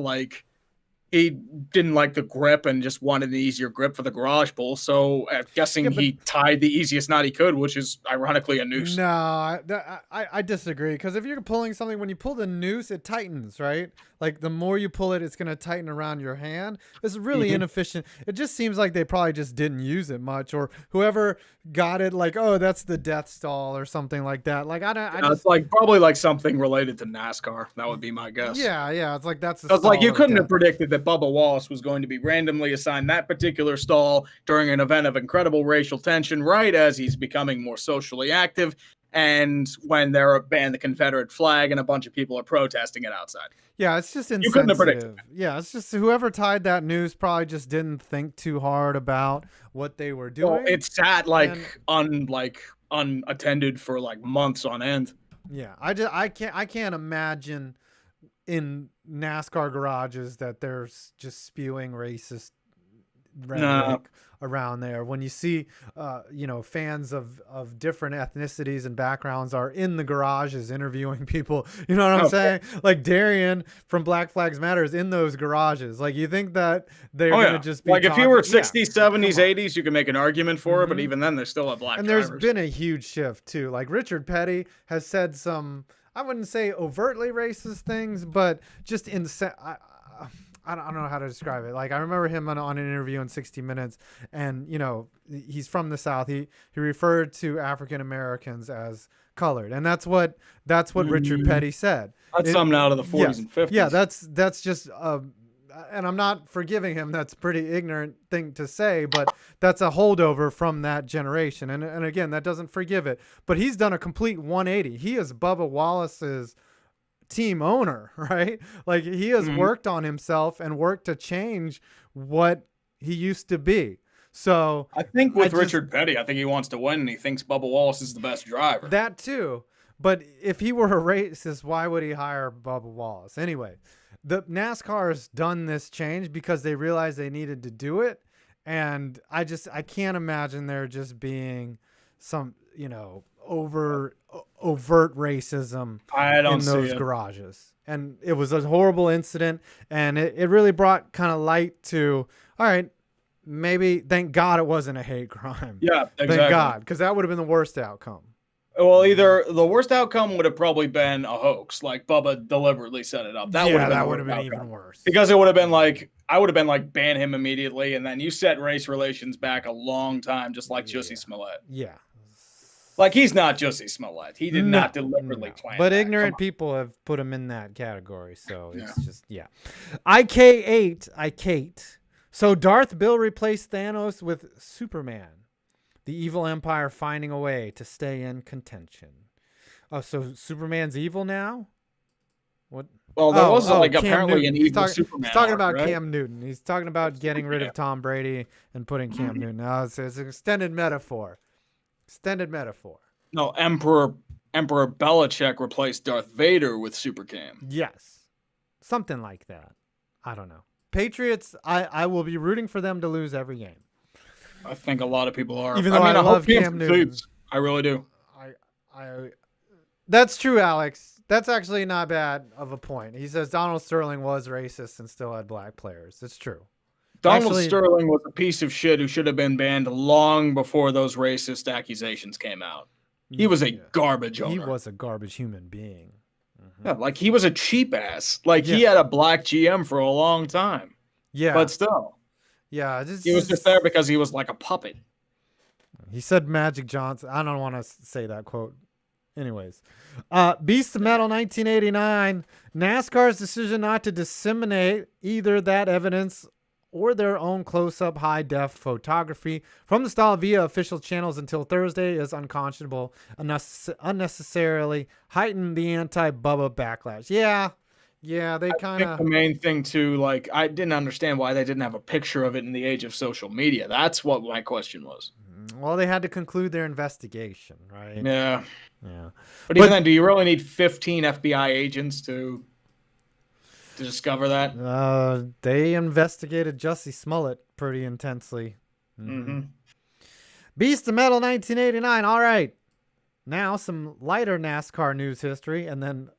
he didn't like the grip and just wanted an easier grip for the garage pull. So I'm guessing he tied the easiest knot he could, which is ironically a noose.
No, I disagree. Because if you're pulling something, when you pull the noose, it tightens, right? Like the more you pull it, it's going to tighten around your hand. It's really inefficient. It just seems like they probably just didn't use it much, or whoever got it, oh, that's the death stall or something like that.
It's probably something related to NASCAR. That would be my guess.
Yeah. It's like that's.
It's you couldn't have predicted that Bubba Wallace was going to be randomly assigned that particular stall during an event of incredible racial tension, right as he's becoming more socially active, and when they're banned the Confederate flag and a bunch of people are protesting it outside.
Yeah, it's just insensitive.
You couldn't have predicted.
Yeah, it's just whoever tied that noose probably just didn't think too hard about what they were doing.
Well, it sat unattended for months on end.
Yeah, I can't imagine in NASCAR garages that there's just spewing racist rhetoric around there. When you see fans of different ethnicities and backgrounds are in the garages interviewing people, you know what I'm saying? Like Darian from Black Flags Matter is in those garages. You think that they're gonna just be
if you were 60s, 70s, 80s, you can make an argument for it, but even then there's still a black
and
drivers.
There's been a huge shift too. Richard Petty has said some, I wouldn't say overtly racist things, but just I don't know how to describe it. I remember him on an interview in 60 Minutes, and he's from the South. He referred to African Americans as colored, and that's what Richard Petty said.
That's something out of the 40s and 50s.
Yeah, that's just and I'm not forgiving him. That's a pretty ignorant thing to say, but that's a holdover from that generation. And again, that doesn't forgive it. But he's done a complete 180. He is Bubba Wallace's team owner, right? He has worked on himself and worked to change what he used to be. So
I think Richard Petty, I think he wants to win and he thinks Bubba Wallace is the best driver.
That too. But if he were a racist, why would he hire Bubba Wallace? Anyway, the NASCAR has done this change because they realized they needed to do it. And I can't imagine there just being some, overt racism in those garages. And it was a horrible incident, and it really brought kind of light to, all right, maybe thank God it wasn't a hate crime.
Yeah, exactly.
Thank God, because that would have been the worst outcome.
Well, either the worst outcome would have probably been a hoax, like Bubba deliberately set it up. That would have been
even worse.
Because it would have been I would have been ban him immediately, and then you set race relations back a long time, just like Jussie Smollett.
Yeah.
Like, he's not Jussie Smollett. He did not deliberately plan
But
that.
ignorant people have put him in that category, so it's
Yeah.
just, yeah. IK8. So Darth Bill replaced Thanos with Superman. The evil empire finding a way to stay in contention. Oh, so Superman's evil now? What?
Well, there was
Cam
apparently
Newton.
an evil Superman.
He's talking
arc,
about
right?
Cam Newton. He's talking about getting rid of Tom Brady and putting Cam Newton. No, it's an extended metaphor. Extended metaphor.
No, Emperor Belichick replaced Darth Vader with Super Cam.
Yes. Something like that. I don't know. Patriots, I will be rooting for them to lose every game.
I think a lot of people are.
Even though I love Cam Newton.
I really do.
That's true, Alex. That's actually not bad of a point. He says Donald Sterling was racist and still had black players. It's true.
Donald Sterling was a piece of shit who should have been banned long before those racist accusations came out. He was a garbage owner.
He was a garbage human being.
Yeah, like, he was a cheap ass. Like, he had a black GM for a long time.
Yeah.
But still.
Yeah.
He was just there because he was like a puppet.
He said Magic Johnson. I don't want to say that quote. Anyways. Beast of Metal 1989. NASCAR's decision not to disseminate either that evidence or their own close-up high-def photography from the stall via official channels until Thursday is unconscionable, unnecessarily heightened the anti-Bubba backlash. Yeah, they kind of...
The main thing, too, like, I didn't understand why they didn't have a picture of it in the age of social media. That's what my question was.
Well, they had to conclude their investigation, right?
Yeah.
Yeah.
But even then, do you really need 15 FBI agents to discover that?
They investigated Jussie Smollett pretty intensely. Beast of Metal 1989. All right. Now some lighter NASCAR news history, and then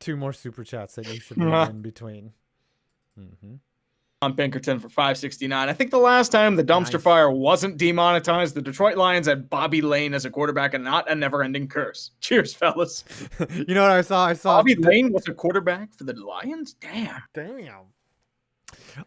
2 more super chats that you should read in between.
On Pinkerton for 569. I think the last time the dumpster fire wasn't demonetized, the Detroit Lions had Bobby Lane as a quarterback and not a never-ending curse. Cheers, fellas.
You know what I saw?
Bobby Lane was a quarterback for the Lions? Damn.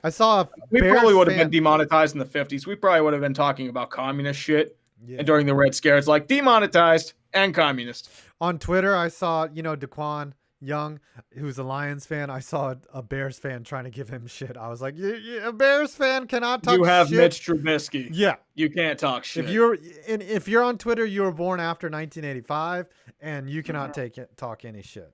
I saw
we probably would have been demonetized in the 50s. We probably would have been talking about communist shit. Yeah. And during the Red Scare, it's like demonetized and communist.
On Twitter, I saw, Daquan Young, who's a Lions fan. I saw a Bears fan trying to give him shit. I was like, a Bears fan cannot talk shit.
You have Mitch Trubisky.
Yeah.
You can't talk shit.
If you're on Twitter, you were born after 1985, and you cannot talk any shit.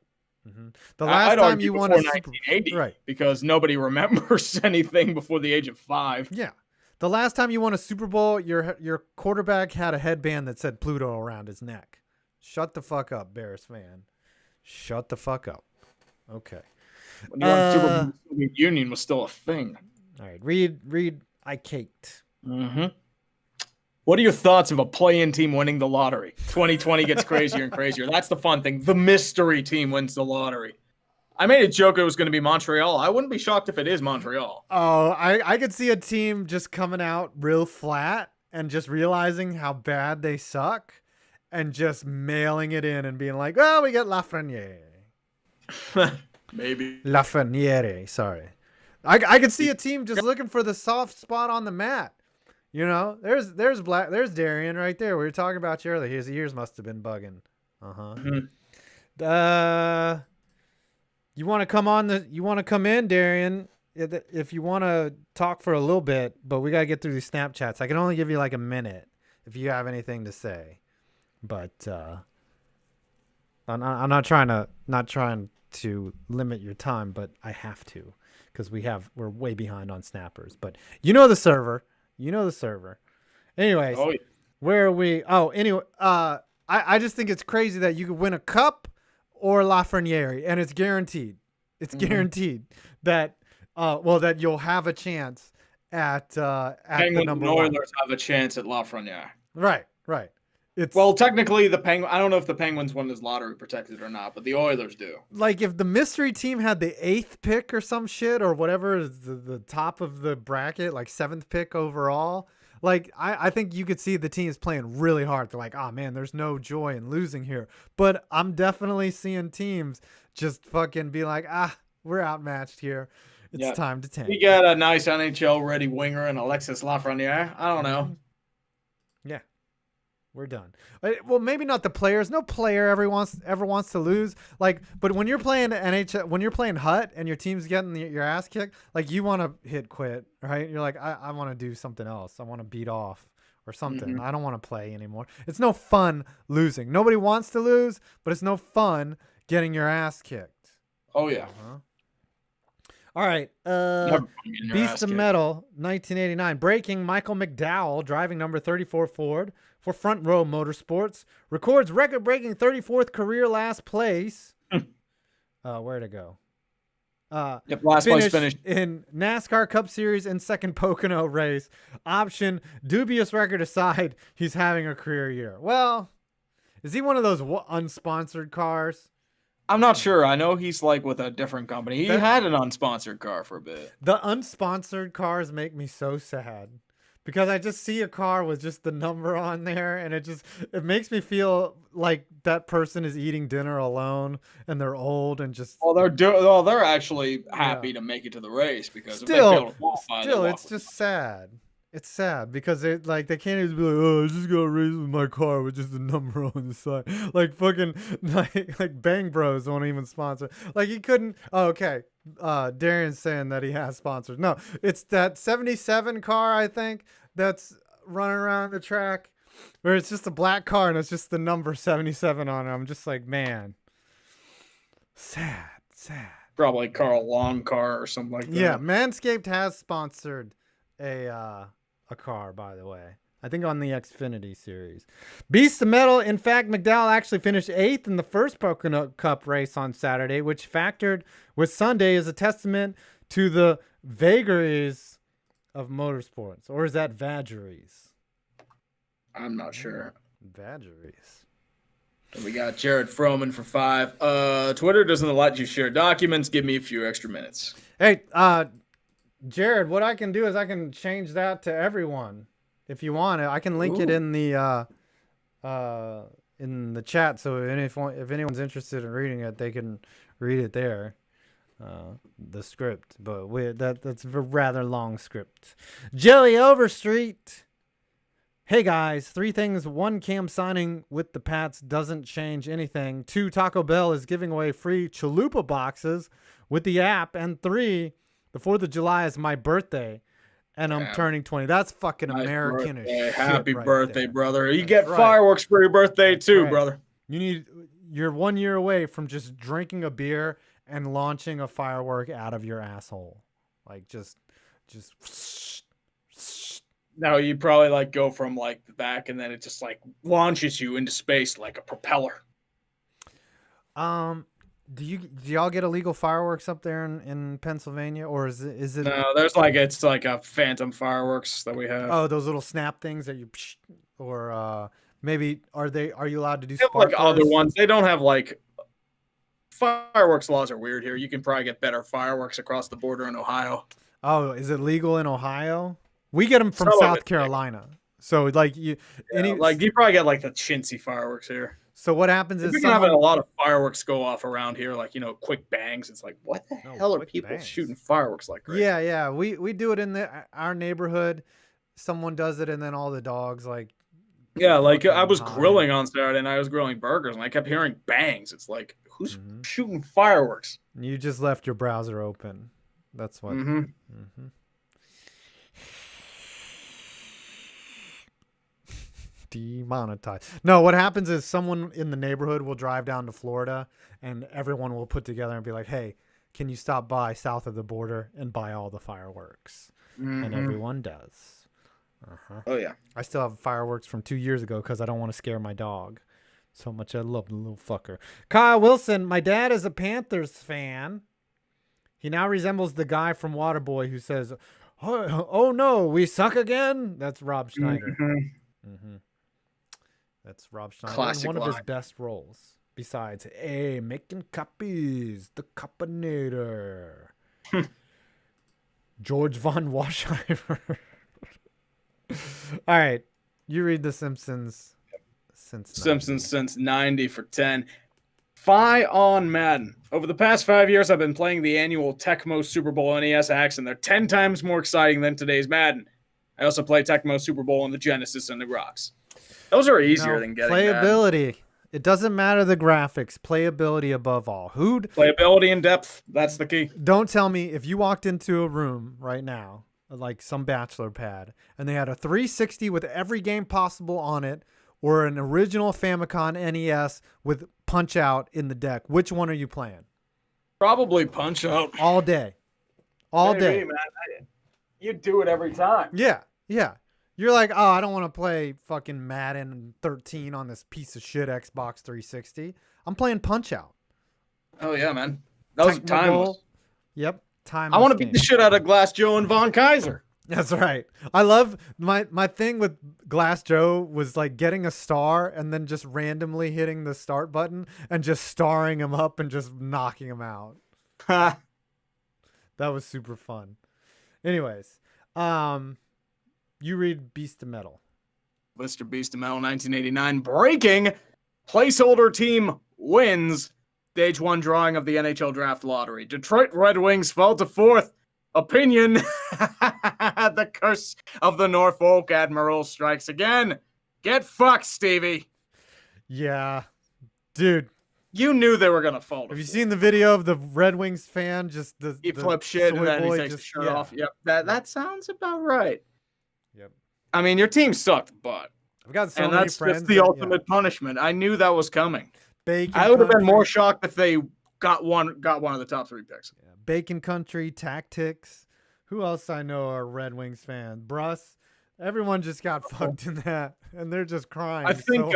The last time you won a
1980, right? Because nobody remembers anything before the age of 5.
Yeah. The last time you won a Super Bowl, your quarterback had a headband that said Pluto around his neck. Shut the fuck up, Bears fan. Shut the fuck up. Okay.
When you won Super Bowl, the Soviet Union was still a thing.
All right. Read. I caked.
What are your thoughts of a play-in team winning the lottery? 2020 gets crazier and crazier. That's the fun thing. The mystery team wins the lottery. I made a joke it was going to be Montreal. I wouldn't be shocked if it is Montreal.
Oh, I could see a team just coming out real flat and just realizing how bad they suck and just mailing it in and being like, oh, we get Lafreniere.
Maybe.
Lafreniere, sorry. I could see a team just looking for the soft spot on the mat. There's Darian right there. We were talking about you earlier. His ears must have been bugging. You want to come on you want to come in, Darian, if you want to talk for a little bit, but we got to get through these Snapchats. I can only give you like a minute if you have anything to say. But I'm not trying to limit your time, but I have to because we're way behind on snappers. But the server. Anyways, where are we? Oh, anyway, I just think it's crazy that you could win a cup or Lafreniere, and it's guaranteed. It's guaranteed that that you'll have a chance at the number one.
Oilers have a chance at Lafreniere.
Right.
Technically, I don't know if the Penguins one is lottery protected or not, but the Oilers do.
Like, if the mystery team had the 8th pick or some shit or whatever is the top of the bracket, like 7th pick overall, like, I think you could see the teams playing really hard. They're like, oh, man, there's no joy in losing here. But I'm definitely seeing teams just fucking be like, we're outmatched here. It's time to tank.
We got a nice NHL-ready winger in Alexis Lafreniere. I don't know.
Yeah. We're done. Well, maybe not the players. No player ever wants to lose. Like, but when you're playing NHL, when you're playing HUT and your team's getting your ass kicked, like you want to hit quit, right? You're like, I want to do something else. I want to beat off or something. I don't want to play anymore. It's no fun losing. Nobody wants to lose, but it's no fun getting your ass kicked.
Oh yeah.
All right. Beast of Metal, 1989. Breaking, Michael McDowell, driving number 34 Ford for Front Row Motorsports, records record-breaking 34th career last place. Where'd it go?
Last place finished
in NASCAR Cup Series and second Pocono race. Option, dubious record aside, he's having a career year. Well, is he one of those unsponsored cars?
I'm not sure. I know he's like with a different company. He had an unsponsored car for a bit.
The unsponsored cars make me so sad because I just see a car with just the number on there, and it makes me feel like that person is eating dinner alone and they're old and just.
They're actually happy to make it to the race because if they fail to qualify,
it's just sad. It's sad because they can't even be like, oh, I just got to race with my car with just a number on the side. Like fucking like Bang Bros won't even sponsor. Like he couldn't. Oh, okay. Darian's saying that he has sponsors. No, it's that 77 car I think that's running around the track where it's just a black car and it's just the number 77 on it. I'm just like, man, sad.
Probably Carl Long car or something like that.
Yeah, Manscaped has sponsored a car, by the way. I think on the Xfinity series. Beast of Metal. In fact, McDowell actually finished 8th in the first Pocono Cup race on Saturday, which factored with Sunday is a testament to the vagaries of motorsports. Or is that vagaries?
I'm not sure.
Vagaries.
We got Jared Froman for 5. Twitter doesn't let you share documents. Give me a few extra minutes.
Hey, Jared, what I can do is I can change that to everyone if you want it. I can link it in the chat, so if anyone's interested in reading it, they can read it there. The script, but that's a rather long script. Joey Overstreet. Hey guys, 3 things. 1, Cam signing with the Pats doesn't change anything. 2, Taco Bell is giving away free chalupa boxes with the app. And 3, the 4th of July is my birthday, and I'm turning 20. That's fucking American as shit.
Happy birthday, brother. You
That's
get fireworks for your birthday too, brother.
You're 1 year away from just drinking a beer and launching a firework out of your asshole. Like just
No, you probably like go from like the back and then it just like launches you into space like a propeller.
Do y'all get illegal fireworks up there in Pennsylvania, or is it?
No, it's like a phantom fireworks that we have.
Oh, those little snap things that you, or maybe are you allowed to do?
They have like other ones. They don't have like fireworks laws are weird here. You can probably get better fireworks across the border in Ohio.
Oh, is it legal in Ohio? We get them from South Carolina. So like you
probably get like the chintzy fireworks here.
So what happens is
we're having a lot of fireworks go off around here, like quick bangs. It's like, what the hell are people shooting fireworks like crazy?
Yeah. We do it in our neighborhood. Someone does it, and then all the dogs like.
Yeah, like I was grilling on Saturday, and I was grilling burgers, and I kept hearing bangs. It's like, who's shooting fireworks?
You just left your browser open. That's what. Demonetized. No, what happens is someone in the neighborhood will drive down to Florida and everyone will put together and be like, hey, can you stop by south of the border and buy all the fireworks? And everyone does.
Oh, yeah.
I still have fireworks from 2 years ago because I don't want to scare my dog. So much I love the little fucker. Kyle Wilson, my dad is a Panthers fan. He now resembles the guy from Waterboy who says, oh no, we suck again? That's Rob Schneider. That's Rob Schneider.
Classic
one of his best roles. Besides, hey, making copies, the Cupinator. George Von Washheimer. All right. You read The Simpsons
since 90 for 10. Fi on Madden. Over the past 5 years, I've been playing the annual Tecmo Super Bowl NES hacks, and they're 10 times more exciting than today's Madden. I also play Tecmo Super Bowl on the Genesis and the Rocks. Those are easier than getting
playability. It doesn't matter the graphics. Playability above all.
Playability and depth. That's the key.
Don't tell me if you walked into a room right now, like some bachelor pad, and they had a 360 with every game possible on it, or an original Famicom NES with Punch Out in the deck. Which one are you playing?
Probably Punch Out.
All day. All day.
Man. You do it every time.
Yeah. Yeah. You're like, oh, I don't want to play fucking Madden 13 on this piece of shit Xbox 360. I'm playing Punch Out.
Oh, yeah, man. That was timeless.
Yep.
I want to beat the shit out of Glass Joe and Von Kaiser.
That's right. I love my thing with Glass Joe was like getting a star and then just randomly hitting the start button and just starring him up and just knocking him out. That was super fun. Anyways, you read Beast of Metal.
Mr. Beast of Metal 1989 breaking placeholder team wins stage 1 drawing of the NHL draft lottery. Detroit Red Wings fell to 4th. Opinion. The curse of the Norfolk Admiral strikes again. Get fucked, Stevie.
Yeah. Dude.
You knew they were going to fall.
Have you seen the video of the Red Wings fan? He
flips shit and then he takes the shirt off. Yep. That sounds about right.
Yep.
I mean, your team sucked, but
I've got so many friends.
And that's just the ultimate punishment. I knew that was coming.
Bacon
I would have been more shocked if they got one of the top 3 picks.
Yeah. Bacon Country, Tactics. Who else I know are Red Wings fans? Bruss. Everyone just got fucked in that, and they're just crying.
I think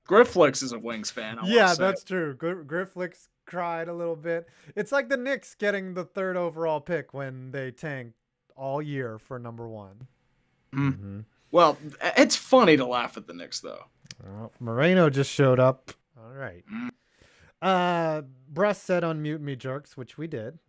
Grifflix is a Wings fan.
That's true. Grifflix cried a little bit. It's like the Knicks getting the 3rd overall pick when they tanked all year for number 1.
Mm-hmm. Well, it's funny to laugh at the Knicks, though.
Well, Moreno just showed up. All right. Bruss said unmute me, jerks, which we did.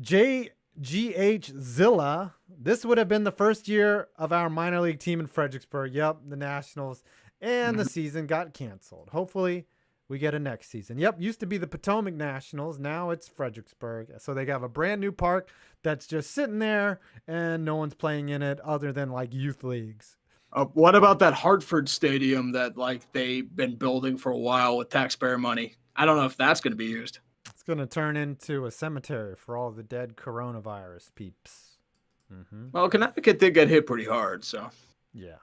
JGH Zilla. This would have been the first year of our minor league team in Fredericksburg. Yep, the Nationals. And the season got canceled. Hopefully, we get a next season. Yep, used to be the Potomac Nationals. Now it's Fredericksburg. So they have a brand new park that's just sitting there, and no one's playing in it other than like youth leagues.
What about that Hartford Stadium that like they've been building for a while with taxpayer money? I don't know if that's going to be used.
It's going to turn into a cemetery for all the dead coronavirus peeps. Mm-hmm.
Well, Connecticut did get hit pretty hard, so.
Yeah.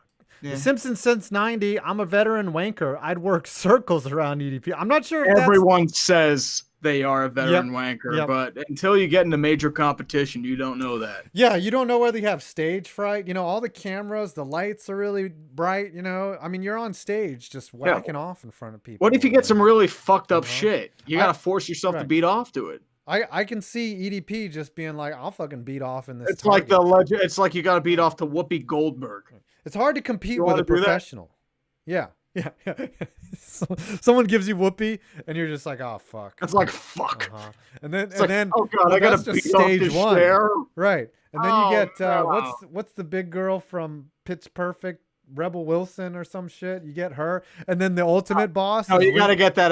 The Simpsons since 90. I'm a veteran wanker. I'd work circles around EDP. I'm not sure if
everyone says they are a veteran wanker, but until you get into major competition, you don't know that.
Yeah, you don't know whether you have stage fright. You know, all the cameras, the lights are really bright. You know, I mean, you're on stage just whacking off in front of people.
What if you get some really fucked up shit? You got to force yourself to beat off to it.
I can see EDP just being like, I'll fucking beat off in this.
It's like the legend. It's like you got to beat off to Whoopi Goldberg.
It's hard to compete with a professional. Yeah. Someone gives you Whoopi, and you're just like, oh fuck.
It's like fuck.
And then
oh god, I gotta beat stage off 1. Share.
Right. And then you get what's the big girl from Pitch Perfect, Rebel Wilson or some shit. You get her, and then the ultimate boss.
No, you gotta get that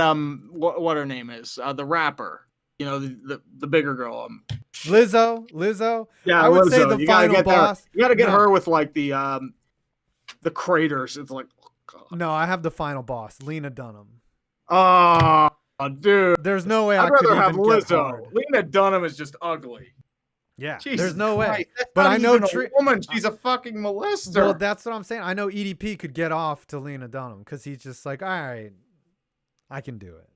what her name is, the rapper. You know, the bigger girl.
Lizzo.
Yeah,
I would
Lizzo.
say the final boss.
You gotta get her with like the craters. It's like, oh god.
No, I have the final boss, Lena Dunham.
Oh, dude.
There's no way
I'd
I could
rather have
even
Lizzo.
get hard.
Lena Dunham is just ugly.
Yeah,
Jesus
there's no
Christ.
way.
That's
but
not
I know
even a woman. She's a fucking molester.
Well, that's what I'm saying. I know EDP could get off to Lena Dunham because he's just like, all right, I can do it.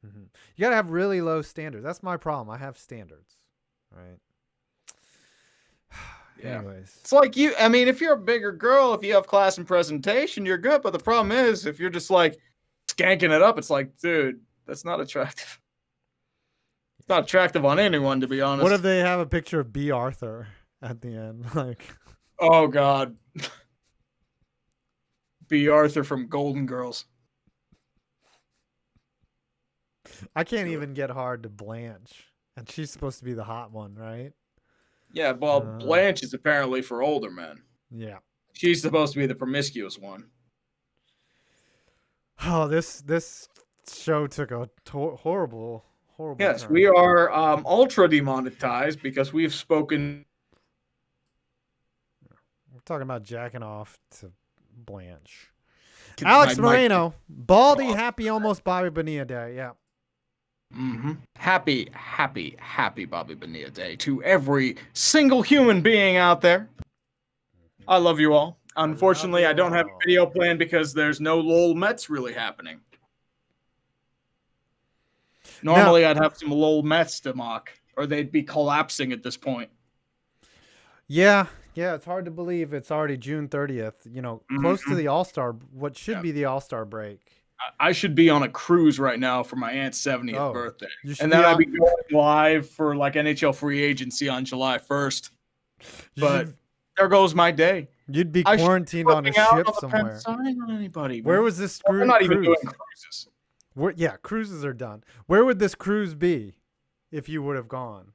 Mm-hmm. You gotta have really low standards. That's my problem. I have standards, right?
Yeah.
Anyways,
it's like I mean, if you're a bigger girl, if you have class and presentation, you're good. But the problem is, if you're just like skanking it up, it's like, dude, that's not attractive. It's not attractive on anyone, to be honest.
What if they have a picture of B. Arthur at the end? Like,
oh god, B. Arthur from Golden Girls.
I can't even get hard to Blanche, and she's supposed to be the hot one, right?
Yeah, well, Blanche is apparently for older men.
Yeah.
She's supposed to be the promiscuous one.
Oh, this show took a horrible
Yes,
turn.
We are ultra demonetized because we've spoken.
We're talking about jacking off to Blanche. Alex Moreno, baldy, happy, almost Bobby Bonilla Day. Yeah.
Happy Bobby Bonilla Day to every single human being out there. I love you all. Unfortunately, I don't have a video planned because there's no LOL Mets really happening. Normally, I'd have some LOL Mets to mock, or they'd be collapsing at this point.
Yeah, it's hard to believe it's already June 30th. You know, close to the All-Star, what should be the All-Star break. I
should be on a cruise right now for my aunt's 70th birthday. And then I'd be going live for like NHL free agency on July 1st. But there goes my day.
You'd be quarantined on a ship somewhere.
On anybody,
where was this cruise?
I'm not even doing cruises.
Cruises are done. Where would this cruise be if you would have gone?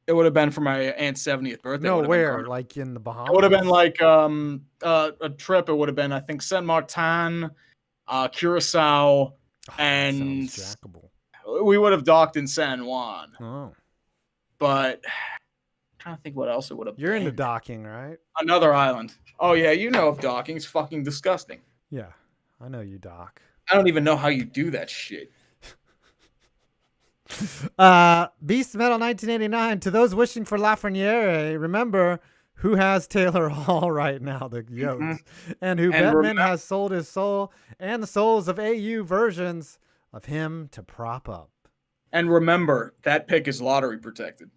It would have been for my aunt's 70th birthday.
No, where? Like in the Bahamas?
It would have been like a trip. It would have been, I think, Saint Martin, Curacao, and we would have docked in San Juan.
Oh.
But I'm trying to think what else it would have been.
You're into docking, right?
Another island. Oh, yeah, you know if docking's fucking disgusting.
Yeah, I know you dock.
I don't even know how you do that shit.
Beast Metal 1989. To those wishing for Lafreniere, remember who has Taylor Hall right now, the Yotes, and who Bettman has sold his soul and the souls of AU versions of him to prop up.
And remember, that pick is lottery protected.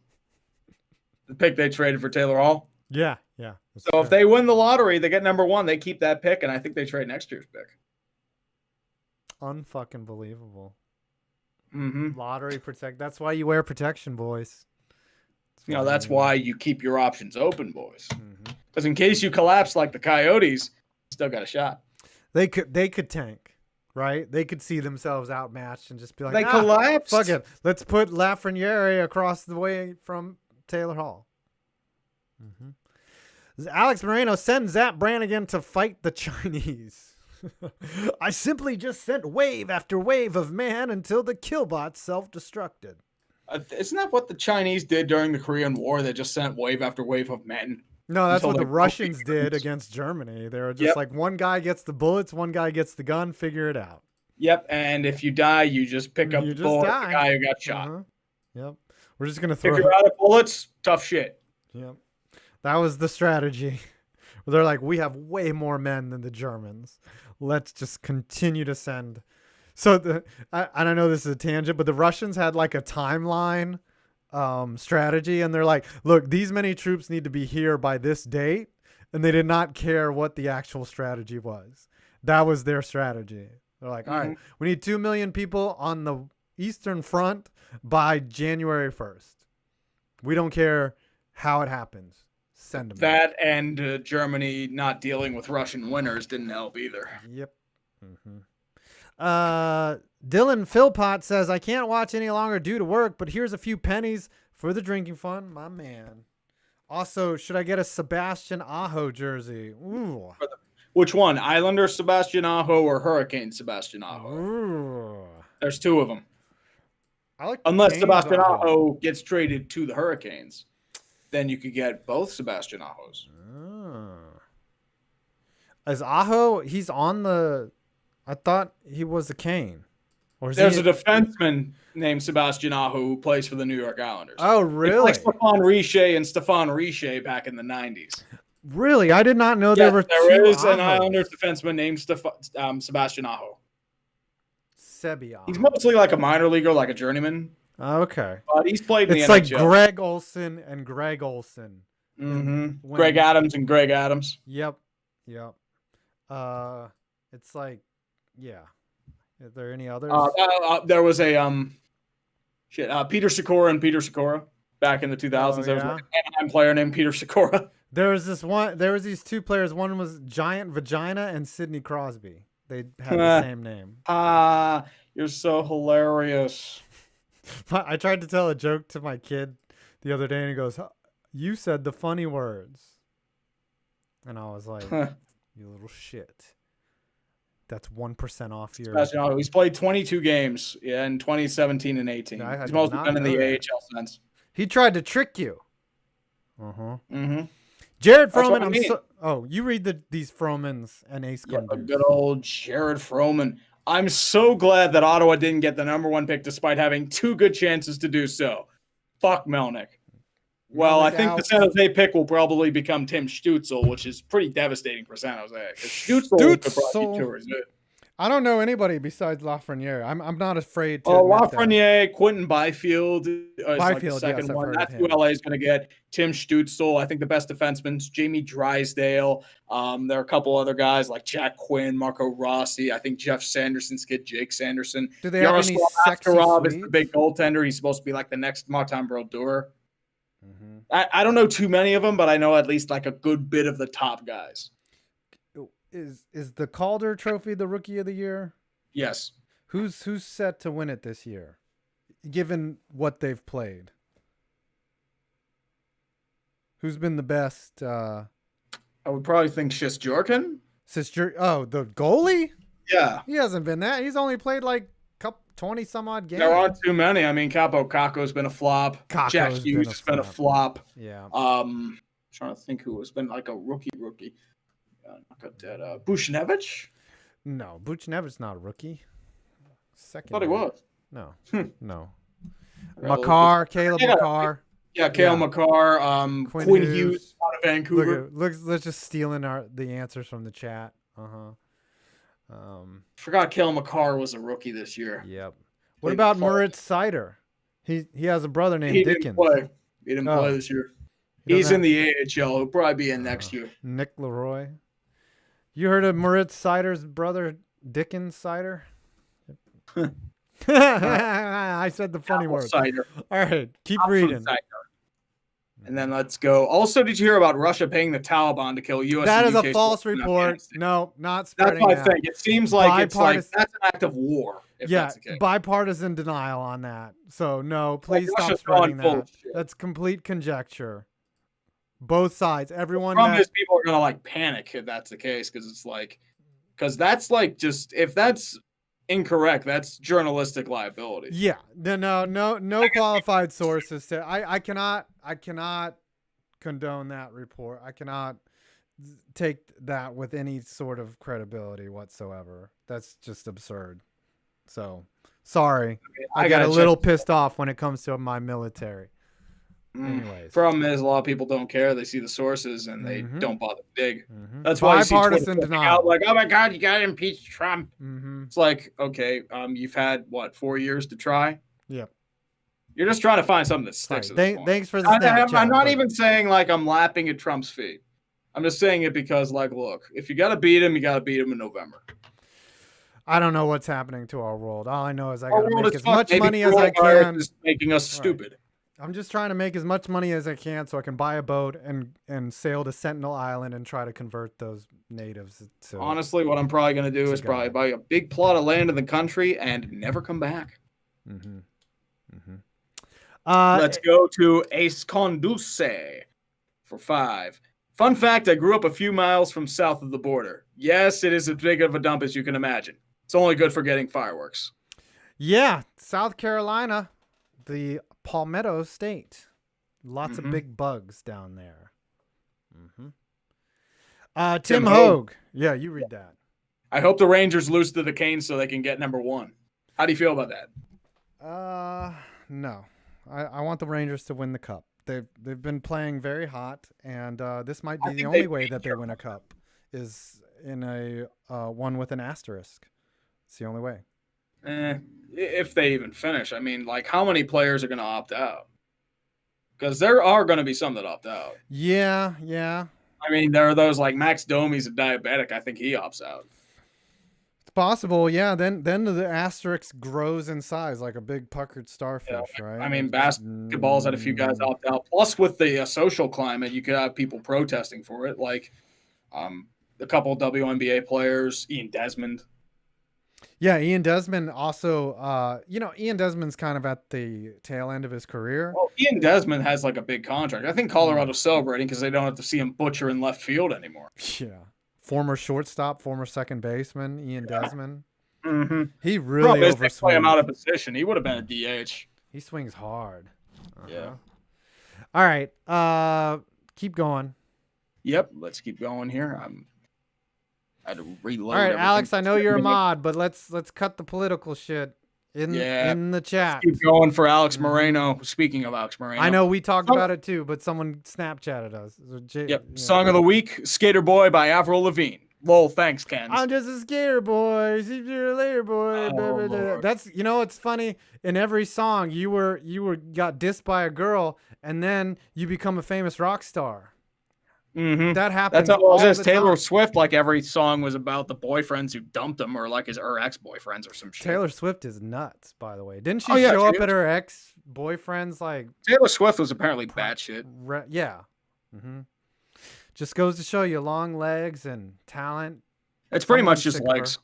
The pick they traded for Taylor Hall.
Yeah.
So if they win the lottery, they get number 1. They keep that pick, and I think they trade next year's pick.
Unfucking believable. Lottery protect. That's why you wear protection, boys.
That's why you keep your options open, boys. Because in case you collapse like the Coyotes, you still got a shot.
They could tank, right? They could see themselves outmatched and just be like,
they collapsed.
Fuck it. Let's put Lafreniere across the way from Taylor Hall. Alex Moreno sends Zap Brannigan to fight the Chinese. I simply just sent wave after wave of man until the killbot self-destructed.
Isn't that what the Chinese did during the Korean War? They just sent wave after wave of men.
No, that's what the Russians did against Germany. They were just like, one guy gets the bullets, one guy gets the gun, figure it out.
Yep, and if you die, you just pick up the bullet of the guy who got shot.
Yep. We're just going to throw...
Figure out bullets, tough shit.
Yep. That was the strategy. They're like, we have way more men than the Germans. Let's just continue to send. So I don't know this is a tangent, but the Russians had like a timeline strategy, and they're like, look, these many troops need to be here by this date, and they did not care what the actual strategy was. That was their strategy. They're like, all right, we need 2 million people on the Eastern Front by January 1st. We don't care how it happens. Send them.
That and Germany not dealing with Russian winners didn't help either.
Yep. Dylan Philpott says, I can't watch any longer due to work, but here's a few pennies for the drinking fund, my man. Also, should I get a Sebastian Aho jersey? Ooh.
Which one? Islander Sebastian Aho or Hurricane Sebastian Aho?
Ooh.
There's 2 of them. Unless Sebastian Aho gets traded to the Hurricanes. Then you could get both Sebastian Ahos.
Is Aho, he's on the... I thought he was a Cane. Or
There's a defenseman named Sebastian Aho who plays for the New York Islanders.
Oh, really?
It's like Stephane Richer and Stephane Richer back in the 90s.
Really? I did not know there were 2
There is an Islanders defenseman named Sebastian Aho.
Sebi Aho.
He's mostly like a minor leaguer, like a journeyman.
Okay.
But he's played in the NHL.
It's like Greg Olson and Greg Olson.
Greg Adams and Greg Adams.
Yep. It's like, yeah. Are there any others?
There was a Peter Sikora and Peter Sikora back in the 2000s. There was like an Anaheim player named Peter Sikora.
There was these 2 players. One was Giant Vagina and Sidney Crosby. They had the same name.
You're so hilarious.
I tried to tell a joke to my kid the other day, and he goes, you said the funny words. And I was like, you little shit. That's 1% off your...
He's played 22 games in 2017 and 18. He's mostly been in the AHL since.
He tried to trick you. Jared
That's what
Froman.
I mean.
You read these Fromans and Ace Kunders.
Good old Jared Froman. I'm so glad that Ottawa didn't get the #1 pick despite having 2 good chances to do so. Fuck Melnick. Well, I think the San Jose pick will probably become Tim Stützle, which is pretty devastating for San Jose. Because Stützle could probably towards it.
I don't know anybody besides Lafreniere. I'm not afraid to.
Lafreniere, Quentin Byfield is like the second
yes,
one. That's who LA is going to get. Tim Stützle, I think the best defenseman's Jamie Drysdale. There are a couple other guys like Jack Quinn, Marco Rossi. I think Jeff Sanderson's kid, Jake Sanderson.
Do they have any sexy
Askarov is the big goaltender. He's supposed to be like the next Martin Brodeur. I don't know too many of them, but I know at least like a good bit of the top guys.
Is the Calder Trophy the Rookie of the Year?
Yes.
Who's set to win it this year, given what they've played? Who's been the best?
I would probably think Shesterkin.
The goalie?
Yeah.
He hasn't been that. He's only played like 20 some odd games.
There aren't too many. I mean, Capo Caco's been a flop. Jack Hughes has been a flop.
Yeah.
Trying to think who has been like a rookie. Bushnevich?
No, Buchnevich's not a rookie. Second.
I thought he was.
No. No. Caleb Makar.
Yeah, Cale Makar. Quinn Hughes out of Vancouver.
Let's just stealing the answers from the chat.
Forgot Cale Makar was a rookie this year.
Yep. What about Moritz Seider? He has a brother named Dickens.
He didn't play this year. He's in the AHL. He'll probably be in next year.
Nick Leroy. You heard of Moritz Seider's brother, Dickens Seider? I said the funny word.
Seider.
All right, keep reading.
And then let's go. Also, did you hear about Russia paying the Taliban to kill U.S.
That
and
is
UK
a false report. No, not spreading
That's my thing. It seems like it's like that's an act of war.
That's the case. Bipartisan denial on that. So no, please stop spreading that. That's complete conjecture. Both sides, everyone.
The problem is people are gonna like panic if that's the case because that's like just if that's incorrect, that's journalistic liability.
Yeah, no qualified sources. I cannot condone that report. I cannot take that with any sort of credibility whatsoever. That's just absurd. So sorry, I get a little pissed off when it comes to my military. Anyways,
problem is a lot of people don't care. They see the sources and they don't bother to dig.
That's why bipartisan denial.
Like, oh my God, you got to impeach Trump. It's like, okay, you've had 4 years to try.
Yep.
You're just trying to find something that sticks.
Thanks for the
I'm not even saying like I'm lapping at Trump's feet. I'm just saying it because, like, look, if you got to beat him, you got to beat him in November.
I don't know what's happening to our world. All I know is I got to make as much money as I can.
Making us stupid.
I'm just trying to make as much money as I can so I can buy a boat and sail to Sentinel Island and try to convert those natives.
Honestly, what I'm probably going to do is probably buy a big plot of land in the country and never come back. Let's go to Ace Conduce for 5. Fun fact, I grew up a few miles from south of the border. Yes, it is as big of a dump as you can imagine. It's only good for getting fireworks.
Yeah, South Carolina, the Palmetto State. Lots of big bugs down there. Tim Hogue. Yeah, you read that.
I hope the Rangers lose to the Canes so they can get #1. How do you feel about that?
No. I want the Rangers to win the cup. They've been playing very hot, and this might be the only way that they win a cup is in a one with an asterisk. It's the only way.
If they even finish. I mean, like, how many players are going to opt out? Because there are going to be some that opt out.
Yeah.
I mean, there are those like Max Domi's a diabetic. I think he opts out.
It's possible, yeah. Then the asterisk grows in size like a big puckered starfish, right?
I mean, basketball's had a few guys opt out. Plus, with the social climate, you could have people protesting for it, like a couple of WNBA players, Ian Desmond.
Yeah, Ian Desmond also, Ian Desmond's kind of at the tail end of his career.
Well, Ian Desmond has like a big contract. I think Colorado's celebrating because they don't have to see him butcher in left field anymore.
Yeah. Former shortstop, former second baseman, Ian Desmond. He really
overswings. Play him out of position. He would have been a DH.
He swings hard.
Yeah.
All right. Keep going.
Yep. Let's keep going here. I had to reload.
All right,
everything.
Alex, I know you're a mod, but let's cut the political shit in the chat.
Let's keep going for Alex Moreno. Speaking of Alex Moreno,
I know we talked about it too, but someone Snapchatted us. So
yep. Yeah. Song of the week, "Skater Boy" by Avril Lavigne. Lol, thanks, Ken.
I'm just a skater boy. See you later, boy.
Oh,
That's it's funny. In every song, you got dissed by a girl, and then you become a famous rock star.
Mm-hmm.
That happens.
That's all this. Taylor
time.
Swift, like every song was about the boyfriends who dumped him, or like her ex-boyfriends or some shit.
Taylor Swift is nuts, by the way. Didn't she show up at her ex-boyfriend's like?
Taylor Swift was apparently batshit.
Yeah. Mm-hmm. Just goes to show you long legs and talent.
It's pretty much just legs.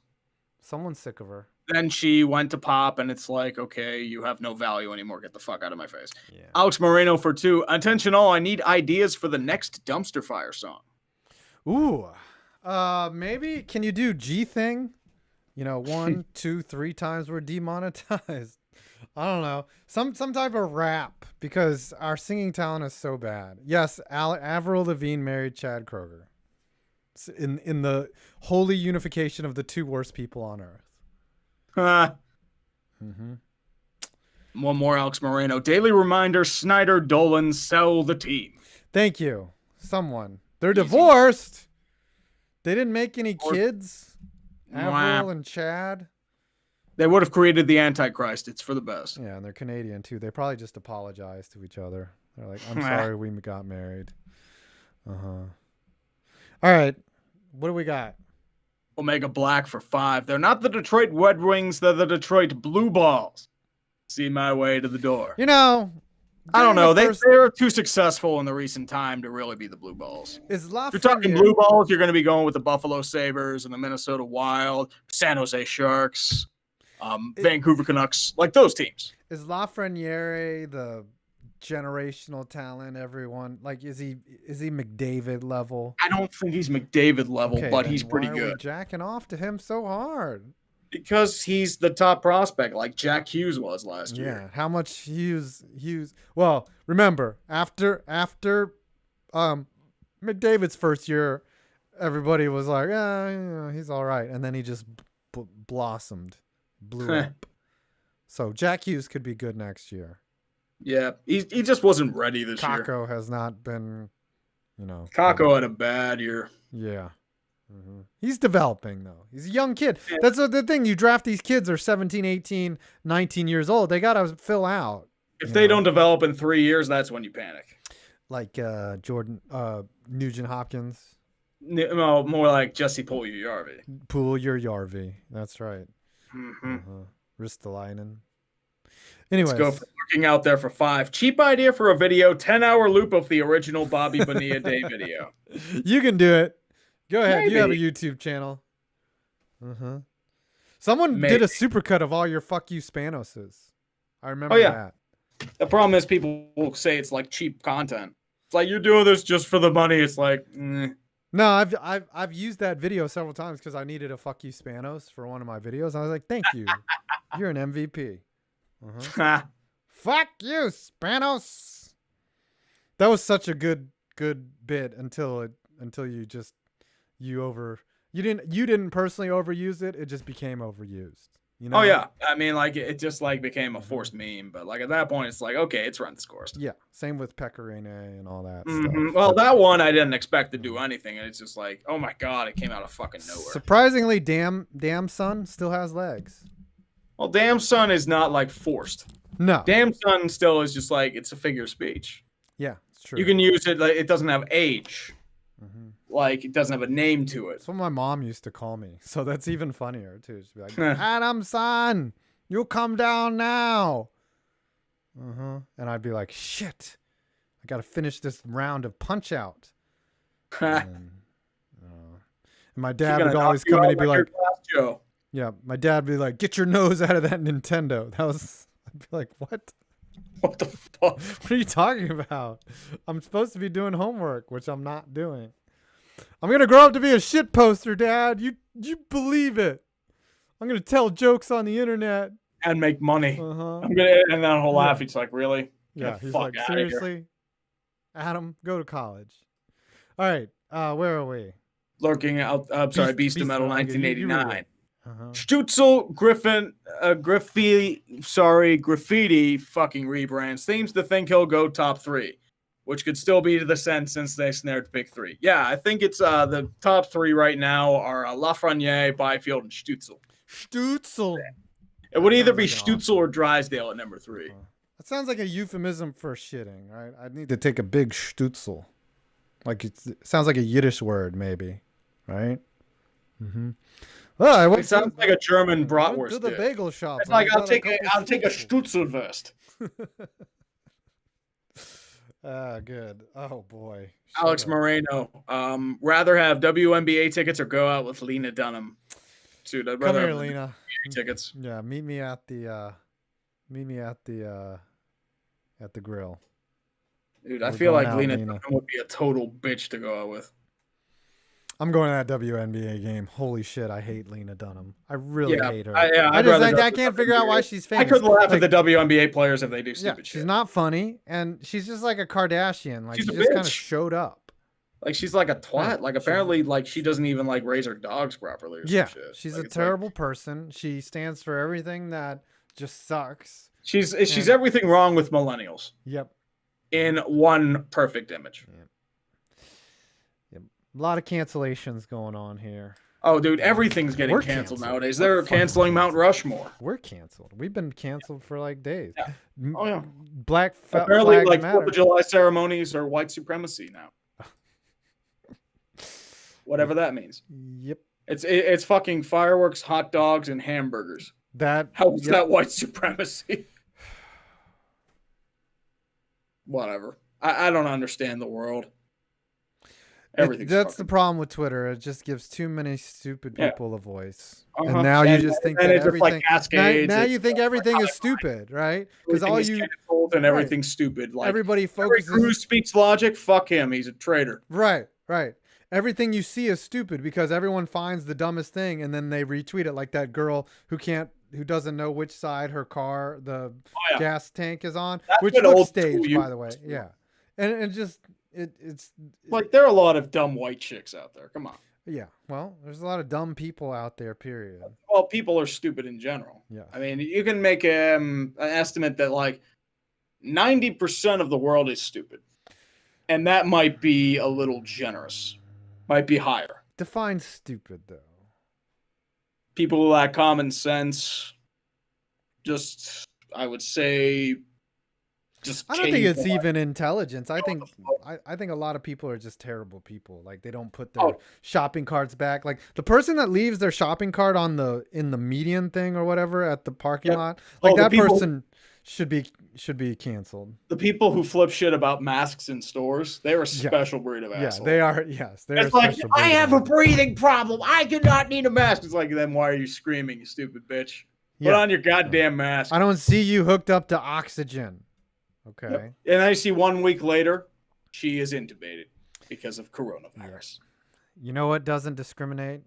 Someone's sick of her.
Then she went to pop, and it's like, okay, you have no value anymore. Get the fuck out of my face.
Yeah.
Alex Moreno for 2. Attention all, I need ideas for the next dumpster fire song.
Ooh. Maybe, can you do G thing? 1, 2, 3 times we're demonetized. I don't know. Some type of rap, because our singing talent is so bad. Yes, Avril Lavigne married Chad Kroeger. In the holy unification of the 2 worst people on earth.
Mm-hmm. One more, Alex Moreno. Daily reminder, Snyder, Dolan, sell the team.
Thank you. Someone. They're divorced. They didn't make any kids. Avril and Chad.
They would have created the Antichrist. It's for the best.
Yeah, and they're Canadian too. They probably just apologized to each other. They're like, I'm sorry we got married. All right. What do we got?
Omega Black for 5. They're not the Detroit Red Wings. They're the Detroit Blue Balls. See my way to the door.
I don't
know. They're too successful in the recent time to really be the Blue Balls.
If
you're talking Blue Balls, you're going to be going with the Buffalo Sabres and the Minnesota Wild, San Jose Sharks, Vancouver Canucks, like those teams.
Is Lafreniere the generational talent? Everyone is he McDavid level?
I don't think he's McDavid level, but he's pretty good.
Why are we jacking off to him so hard?
Because he's the top prospect, like Jack Hughes was last year.
Yeah, how much Hughes? Well, remember after McDavid's first year, everybody was like, he's all right, and then he just blossomed, blew up. So Jack Hughes could be good next year.
Yeah, he just wasn't ready this year.
Kakko has not been,
Kakko had a bad year.
Yeah. Mm-hmm. He's developing, though. He's a young kid. Yeah. That's the thing. You draft these kids are 17, 18, 19 years old. They got to fill out.
If they don't develop in 3 years, that's when you panic.
Like Nugent Hopkins.
No, more like Jesse Puljujärvi.
Puljujärvi. That's right.
Mm-hmm.
Ristolainen. Anyways.
Let's go for looking out there for 5. Cheap idea for a video, 10-hour loop of the original Bobby Bonilla Day video.
You can do it. Go ahead.
Maybe.
You have a YouTube channel. Someone did a supercut of all your fuck you Spanoses. I remember that.
The problem is people will say it's like cheap content. It's like you're doing this just for the money. It's like,
No, I've used that video several times because I needed a fuck you Spanos for one of my videos. I was like, thank you. You're an MVP. Fuck you, Spanos. That was such a good bit until you didn't personally overuse it. It just became overused.
Oh yeah. I mean, like it just like became a forced meme, but like at that point it's like, okay, it's run its course.
Yeah. Same with Pecorine and all that stuff.
Well, that one I didn't expect to do anything, and it's just like, oh my god, it came out of fucking nowhere.
Surprisingly, Damn Son still has legs.
Well, Damn Son is not like forced.
No.
Damn Son still is just like, it's a figure of speech.
Yeah, it's true.
You can use it like it doesn't have age. Like it doesn't have a name to it.
That's what my mom used to call me. So that's even funnier too. She'd be like, Adam son, you come down now. And I'd be like, shit, I got to finish this round of Punch Out. And my dad would always come in and be like, yeah, my dad would be like, get your nose out of that Nintendo. I'd be like, what?
What the fuck?
What are you talking about? I'm supposed to be doing homework, which I'm not doing. I'm going to grow up to be a shit poster, Dad. You believe it. I'm going to tell jokes on the internet.
And make money. I'm going to end that whole laugh. He's like, really?
Yeah, he's like, seriously? Adam, go to college. All right. Where are we?
Lurking out. I'm sorry, Beast of
Beast
Metal,
of Metal, you were
1989.
right.
Stutzel, Griffin, graffiti fucking rebrands seems to think he'll go top 3, which could still be to the sense since they snared pick 3. Yeah, I think it's the top 3 right now are Lafreniere, Byfield, and Stutzel.
Stutzel.
It would either be Stutzel or Drysdale at number 3.
That sounds like a euphemism for shitting, right? I'd need to take a big Stutzel. Like it sounds like a Yiddish word, maybe, right? Mm-hmm. Well,
it sounds like a German bratwurst.
To the bagel shop.
It's like I'll take a Stutzelwurst.
Good. Oh boy.
Alex Moreno. Rather have WNBA tickets or go out with Lena Dunham. Dude, I'd rather
come here,
have
Lena.
Tickets.
Yeah, meet me at the grill.
Dude, I feel like Lena Dunham would be a total bitch to go out with.
I'm going to that WNBA game. Holy shit, I hate Lena Dunham. I really hate her. I can't figure out why she's famous.
I could laugh at the WNBA players if they do stupid shit.
She's not funny, and she's just like a Kardashian. Like, she just kind of showed up.
Like, she's like a twat. Like, apparently, like, she doesn't even, like, raise her dogs properly or some shit.
She's a terrible person. She stands for everything that just sucks.
She's everything wrong with millennials.
Yep.
In one perfect image.
Yep. A lot of cancellations going on here.
Oh, dude, everything's getting canceled nowadays. They're canceling Mount Rushmore.
We're canceled. We've been canceled for like days.
Yeah. Oh, yeah.
Apparently,
like 4th of July ceremonies are white supremacy now. Whatever that means.
Yep.
It's fucking fireworks, hot dogs, and hamburgers. How is that white supremacy? Whatever. I don't understand the world.
That's the problem with Twitter. It just gives too many stupid people a voice, and now you just think that everything. Now you think everything is stupid, right? Because all you
and everything's stupid. Like
everybody focuses.
Who speaks logic? Fuck him. He's a traitor.
Right. Everything you see is stupid because everyone finds the dumbest thing and then they retweet it, like that girl who doesn't know which side her car gas tank is on, which looks staged, by the way. Yeah, and just. It's
like there are a lot of dumb white chicks out there. Come on.
Yeah. Well, there's a lot of dumb people out there, period.
Well, people are stupid in general.
Yeah.
I mean, you can make an estimate that like 90% of the world is stupid. And that might be a little generous. Might be higher.
Define stupid, though.
People who lack common sense. Just, I would say...
I don't think it's even intelligence. I think a lot of people are just terrible people. Like they don't put their shopping carts back. Like the person that leaves their shopping cart in the median thing or whatever at the parking lot, like that person should be canceled.
The people who flip shit about masks in stores, they're a special breed of asshole.
Yeah, they are. Yes, they're.
It's like I have a breathing problem. I do not need a mask. It's like, then why are you screaming, you stupid bitch? Put on your goddamn mask.
I don't see you hooked up to oxygen. Okay.
Yep. And I see 1 week later, she is intubated because of coronavirus.
You know what doesn't discriminate?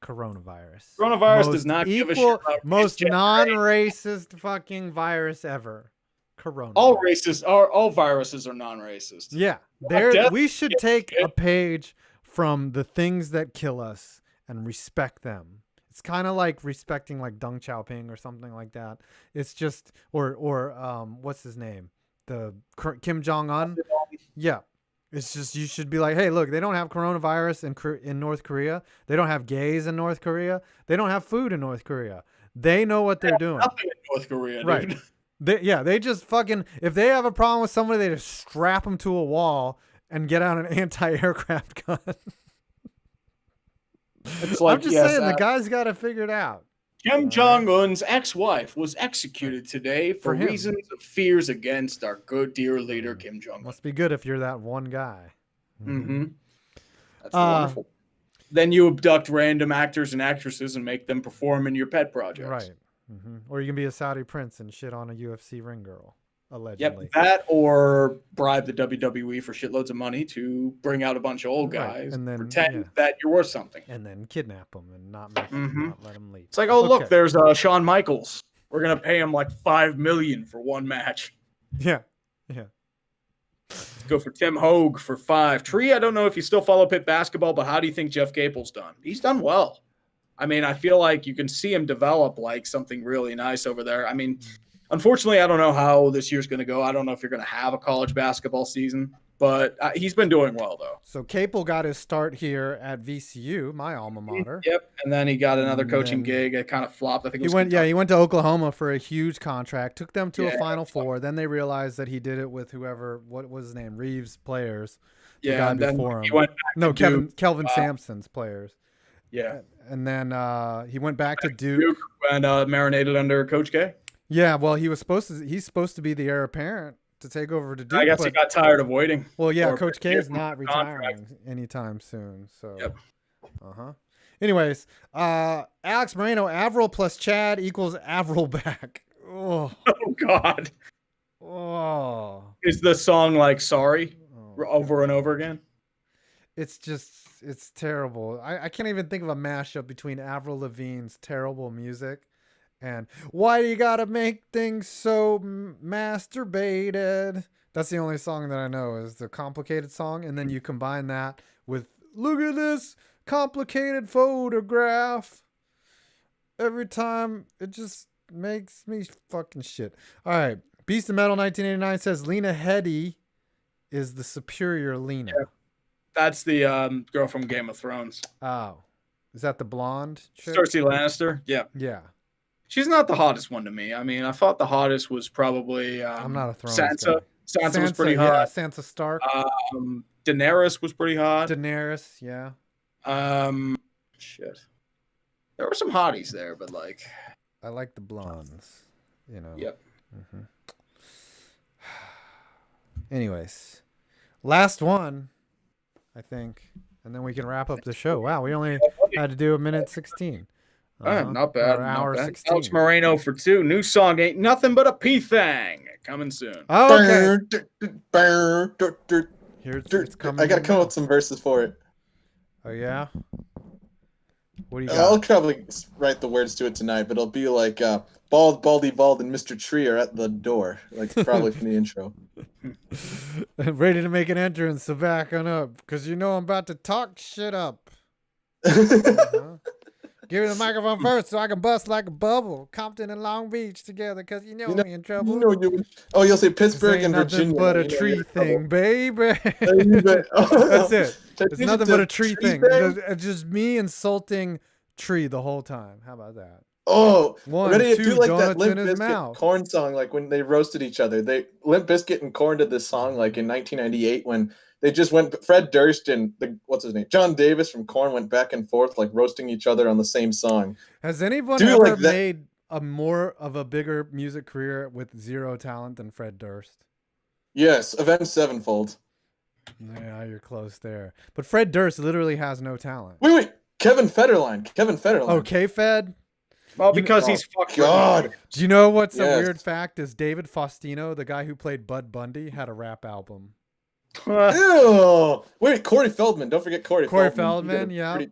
Coronavirus.
Coronavirus does not give a shit about
most non-racist fucking virus ever. Coronavirus.
All viruses are non-racist.
Yeah. We should take a page from the things that kill us and respect them. It's kind of like respecting like Deng Xiaoping or something like that. It's just or what's his name? The Kim Jong-un. Yeah. It's just you should be like, hey, look, they don't have coronavirus in North Korea. They don't have gays in North Korea. They don't have food in North Korea. They know what they're doing.
Nothing in North Korea,
right?
Dude.
They just fucking if they have a problem with somebody, they just strap them to a wall and get out an anti-aircraft gun.
It's like,
I'm just saying the guy's got to figure it out.
Kim Jong-un's ex-wife was executed today for reasons of fears against our good dear leader Kim Jong-un.
Must be good if you're that one guy.
Mm-hmm. That's wonderful. Then you abduct random actors and actresses and make them perform in your pet projects.
Right. Mm-hmm. Or you can be a Saudi prince and shit on a UFC ring girl. Allegedly.
Yep, that or bribe the WWE for shitloads of money to bring out a bunch of old guys and then pretend that you're worth something.
And then kidnap them and not let them leave.
It's like, oh, look, there's Shawn Michaels. We're going to pay him like $5 million for one match.
Yeah.
Let's go for Tim Hogue for 5. Tree, I don't know if you still follow Pitt basketball, but how do you think Jeff Capel's done? He's done well. I mean, I feel like you can see him develop like something really nice over there. I mean, unfortunately, I don't know how this year's going to go. I don't know if you're going to have a college basketball season, but he's been doing well, though.
So Capel got his start here at VCU, my alma mater.
Yep, and then he got another coaching gig. It kind of flopped. I think
he went to Oklahoma for a huge contract, took them to a Final Four. Then they realized that he did it with what was his name, Reeves players.
Yeah, and then
before him.
He went back to
Kelvin Sampson's players.
Yeah,
and then he went back to Duke
and marinated under Coach K.
Yeah, well, he's supposed to be the heir apparent to take over to Duke.
I guess he got tired of waiting.
Well, yeah, Coach K is not retiring anytime soon. So, Anyways, Alex Moreno, Avril plus Chad equals Avril back. Oh
God.
Oh.
Is the song like sorry over and over again?
It's terrible. I can't even think of a mashup between Avril Lavigne's terrible music and why do you gotta make things so masturbated? That's the only song that I know is the complicated song. And then you combine that with look at this complicated photograph. Every time it just makes me fucking shit. All right. Beast of Metal 1989 says Lena Headey is the superior Lena.
Yeah. That's the girl from Game of Thrones.
Oh. Is that the blonde chick?
Cersei Lannister? Yeah.
Yeah.
She's not the hottest one to me. I mean, I thought the hottest was probably
I'm not a Thrones
Sansa.
guy.
Sansa was pretty hot.
Yeah, Sansa Stark.
Daenerys was pretty hot.
Daenerys, yeah.
Shit. There were some hotties there, but like
I like the blondes, you know.
Yep.
Mm-hmm. Anyways, last one, I think, and then we can wrap up the show. Wow, we only had to do 1:16.
Not bad.
An hour 16.
Alex Moreno for 2. New song ain't nothing but a P-Thang. Coming soon.
Oh, okay. Here it's coming.
I gotta come up with some verses for it.
Oh yeah. What do you got?
I'll probably write the words to it tonight, but it'll be like Bald, Baldy, Bald, and Mr. Tree are at the door. Like probably from the intro.
Ready to make an entrance, so back on up, because you know I'm about to talk shit up. Uh-huh. Give me the microphone first so I can bust like a bubble. Compton and Long Beach together, because you know me in trouble.
You'll say Pittsburgh and Virginia.
But a tree thing, baby. That's it. It's nothing but a tree thing. It's just me insulting Tree the whole time. How about that?
Oh,
ready to
do like that
in
Limp
his
Bizkit
mouth.
Korn song, like when they roasted each other. Limp Bizkit and Korn did this song like in 1998 when they just went. Fred Durst and what's his name, John Davis from Korn went back and forth like roasting each other on the same song.
Has anyone ever made a more of a bigger music career with zero talent than Fred Durst?
Yes, Avenged Sevenfold.
Yeah, you're close there. But Fred Durst literally has no talent.
Wait. Kevin Federline.
Oh, K-Fed?
Well, because he's fucked.
God.
Do you know what's a weird fact is David Faustino, the guy who played Bud Bundy, had a rap album.
Ew. Wait, Corey Feldman. Don't forget Corey
Feldman, yeah.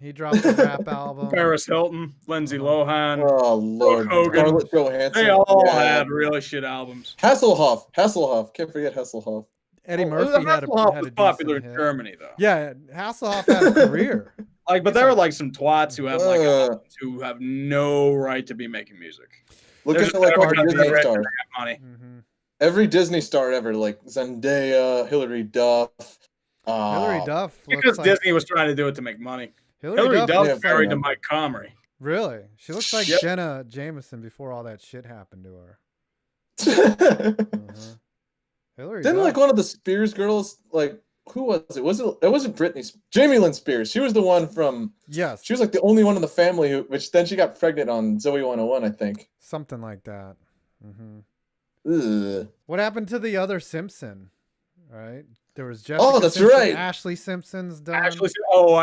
He dropped a rap album.
Paris Hilton, Lindsay Lohan.
Oh, Lord.
Hogan.
Johansson.
They all had really shit albums.
Hasselhoff. Can't forget Hasselhoff.
Eddie Murphy had
was popular in Germany, though.
Yeah, Hasselhoff had a career.
But there are like some twats who have albums who have no right to be making music.
Look at like our Disney star.
Money.
Mm-hmm.
Every Disney star ever, like Zendaya, Hilary Duff.
Hilary Duff.
Because Disney was trying to do it to make money. Hilary Duff is married to Mike Comrie.
Really? She looks like Jenna Jameson before all that shit happened to her. Hilary
Didn't
Duff.
like one of the Spears girls, like, who was it? It wasn't Britney. Jamie Lynn Spears. She was the one from.
Yes.
She was like the only one in the family which then she got pregnant on Zoe 101, I think.
Something like that. Mm-hmm.
Ugh.
What happened to the other Simpson? Right? There was Jessica.
Oh, that's
Simpson,
right.
Ashley Simpson's done.
I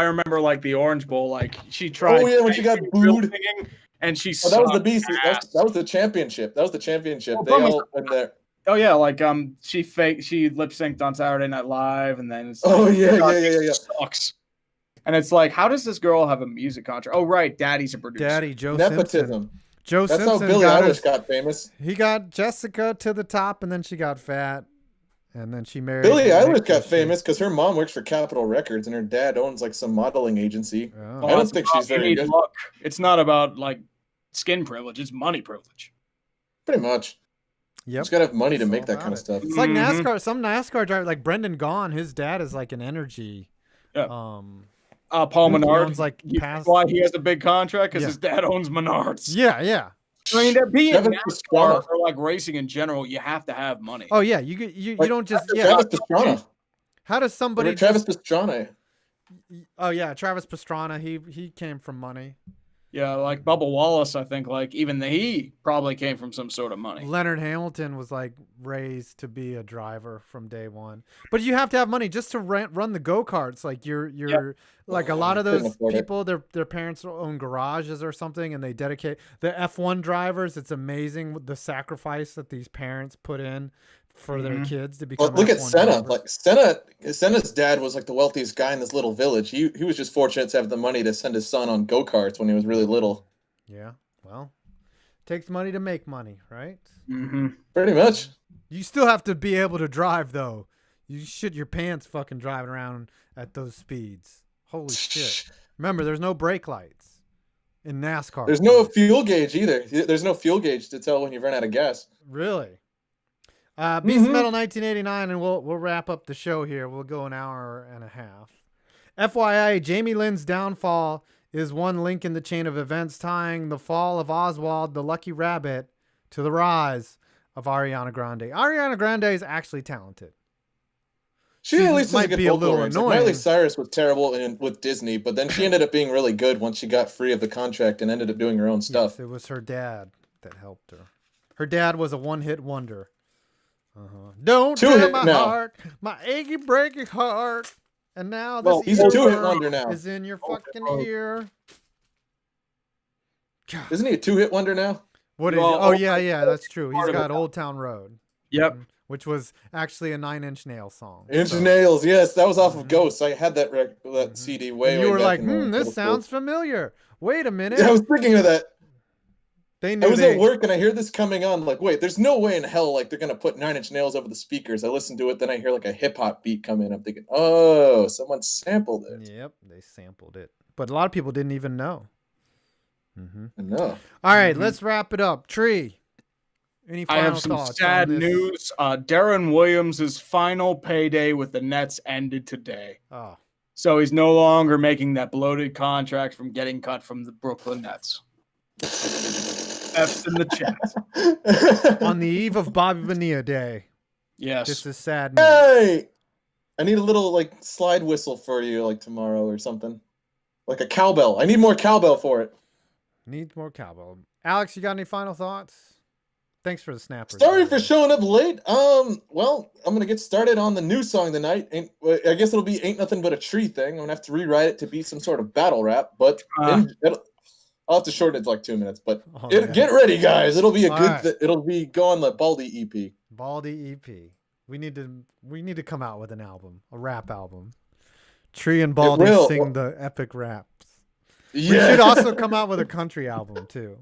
remember like the Orange Bowl. Like she tried.
Oh yeah, when she got booed.
And she.
Oh, that was the BC. That was the championship. That was the championship. They all in there.
Oh yeah, like she lip synced on Saturday Night Live, and then it's
yeah.
Sucks. And it's like, how does this girl have a music contract? Oh right, Daddy's a producer.
Daddy Joe
Nepotism.
Simpson. Joe
That's
Simpson
how Billie Eilish got famous.
He got Jessica to the top, and then she got fat, And then she married
Billie
Nick
Eilish got
Christian.
famous because her mom works for Capitol Records and her dad owns like some modeling agency.
Oh.
I don't think she's very good.
Luck. It's not about like skin privilege; it's money privilege.
Pretty much.
Yep.
Just gotta have money to
It's
make
all
that
about
kind of
it.
stuff.
It's like NASCAR. Some NASCAR driver, like Brendan Gaughan, his dad is like an energy.
Yeah.
He
Paul Menard.
owns, like,
That's why he has a big contract because
Yeah.
his dad owns Menards.
Yeah.
I mean, to be in
Travis
NASCAR
Pastrana.
or like racing in general, you have to have money.
Oh yeah, you
Like,
don't just
Travis Pastrana.
How does somebody
Travis Pastrana.
Oh yeah, Travis Pastrana. He came from money.
Yeah, like Bubba Wallace, I think like even he probably came from some sort of money.
Leonard Hamilton was like raised to be a driver from day one. But you have to have money just to run the go-karts. Like you're like a lot of those people, their parents own garages or something, and they dedicate the F1 drivers. It's amazing the sacrifice that these parents put in for their kids to become.
Look at
F1
Senna.
drivers.
Like Senna's dad was like the wealthiest guy in this little village. He was just fortunate to have the money to send his son on go-karts when he was really little.
Yeah, well, takes money to make money, right?
Pretty much.
You still have to be able to drive, though. You shit your pants fucking driving around at those speeds. Holy shit. Remember, there's no brake lights in NASCAR.
There's no fuel gauge either. There's no fuel gauge to tell when you run out of gas.
Really? Beast of Metal 1989, and we'll wrap up the show here. We'll go an hour and a half. FYI, Jamie Lynn's downfall is one link in the chain of events tying the fall of Oswald the Lucky Rabbit to the rise of Ariana Grande. Ariana Grande is actually talented.
She at least
might
has a good
be a
vocal
little
range. Like,
annoying.
Miley Cyrus was terrible with Disney, but then she ended up being really good once she got free of the contract and ended up doing her own stuff.
Yes, it was her dad that helped her. Her dad was a one-hit wonder. Don't tear my heart, my achy breaky heart, and now this
he's a two-hit wonder now.
is in your fucking ear. God.
Isn't he a two-hit wonder now?
What is? Oh yeah, that's true. He's got Old Town Road.
Yep.
Which was actually a Nine Inch Nails song.
Inch Nails, yes, that was off of Ghosts. I had that CD way.
And you
way
were
back
like,
in
this sounds familiar. Wait a minute.
Yeah, I was thinking of that.
They
I
knew
was at work and I hear this coming on. Like, wait, there's no way in hell like they're gonna put Nine Inch Nails over the speakers. I listen to it, then I hear like a hip hop beat come in. I'm thinking, oh, someone sampled it.
Yep, they sampled it, but a lot of people didn't even know.
No.
All right, let's wrap it up. Tree. Any final
I have some
thoughts
sad
on this?
news. Darren Williams' final payday with the Nets ended today.
Oh.
So he's no longer making that bloated contract from getting cut from the Brooklyn Nets. F's in the chat.
On the eve of Bobby Bonilla Day.
Yes.
This is sad news.
Hey, I need a little like slide whistle for you like tomorrow or something, like a cowbell. I need more cowbell for it.
Needs more cowbell. Alex, you got any final thoughts? Thanks for the snapper.
Sorry for showing up late. Well, I'm gonna get started on the new song tonight. I guess it'll be "Ain't Nothing But a Tree" thing. I'm gonna have to rewrite it to be some sort of battle rap, but I'll have to shorten it to like 2 minutes. But get ready, guys. It'll be a good. It'll be go on the Baldy EP.
Baldy EP. We need to come out with an album, a rap album. Tree and Baldy sing the epic raps. Yeah. We should also come out with a country album too.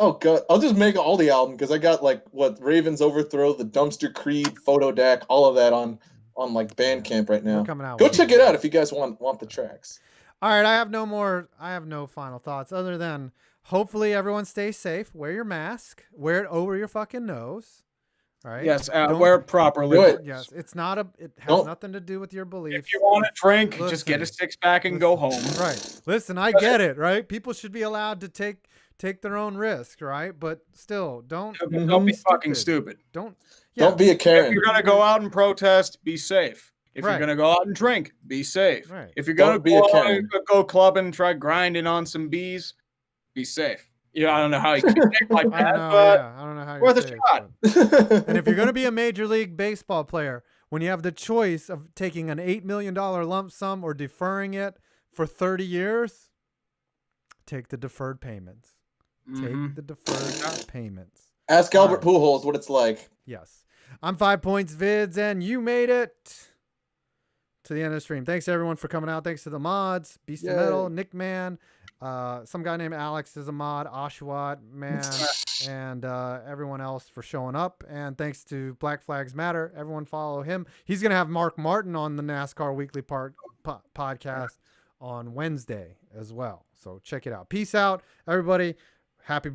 Oh god, I'll just make all the album because I got like Ravens Overthrow, the Dumpster Creed, Photo Deck, all of that on like Bandcamp right now. Go check it out if you guys want the tracks.
All right, I have no final thoughts other than hopefully everyone stays safe. Wear your mask. Wear it over your fucking nose. All right.
Yes, wear it properly.
Yes, it has nothing to do with your beliefs.
If you want to drink, just get a 6-pack and go home.
Right. Listen, I get it. Right. People should be allowed to take their own risk, right? But still, don't
be fucking stupid.
Don't
be a Karen.
If you're gonna go out and protest, be safe. If you're gonna go out and drink, be safe.
Right.
If you're gonna go clubbing and try grinding on some bees, be safe. Yeah, I don't know how you can think like that,
I don't know how you're
worth a shot.
And if you're gonna be a Major League Baseball player, when you have the choice of taking an $8 million lump sum or deferring it for 30 years, take the deferred payments. Take the deferred payments.
Ask Albert Pujols what it's like.
Yes. I'm 5PointsVids, and you made it to the end of the stream. Thanks, everyone, for coming out. Thanks to the mods. Beast of Metal, Nick Man. Some guy named Alex is a mod. Oshawott, man. and everyone else for showing up. And thanks to Black Flags Matter. Everyone follow him. He's going to have Mark Martin on the NASCAR Weekly podcast on Wednesday as well. So check it out. Peace out, everybody. Happy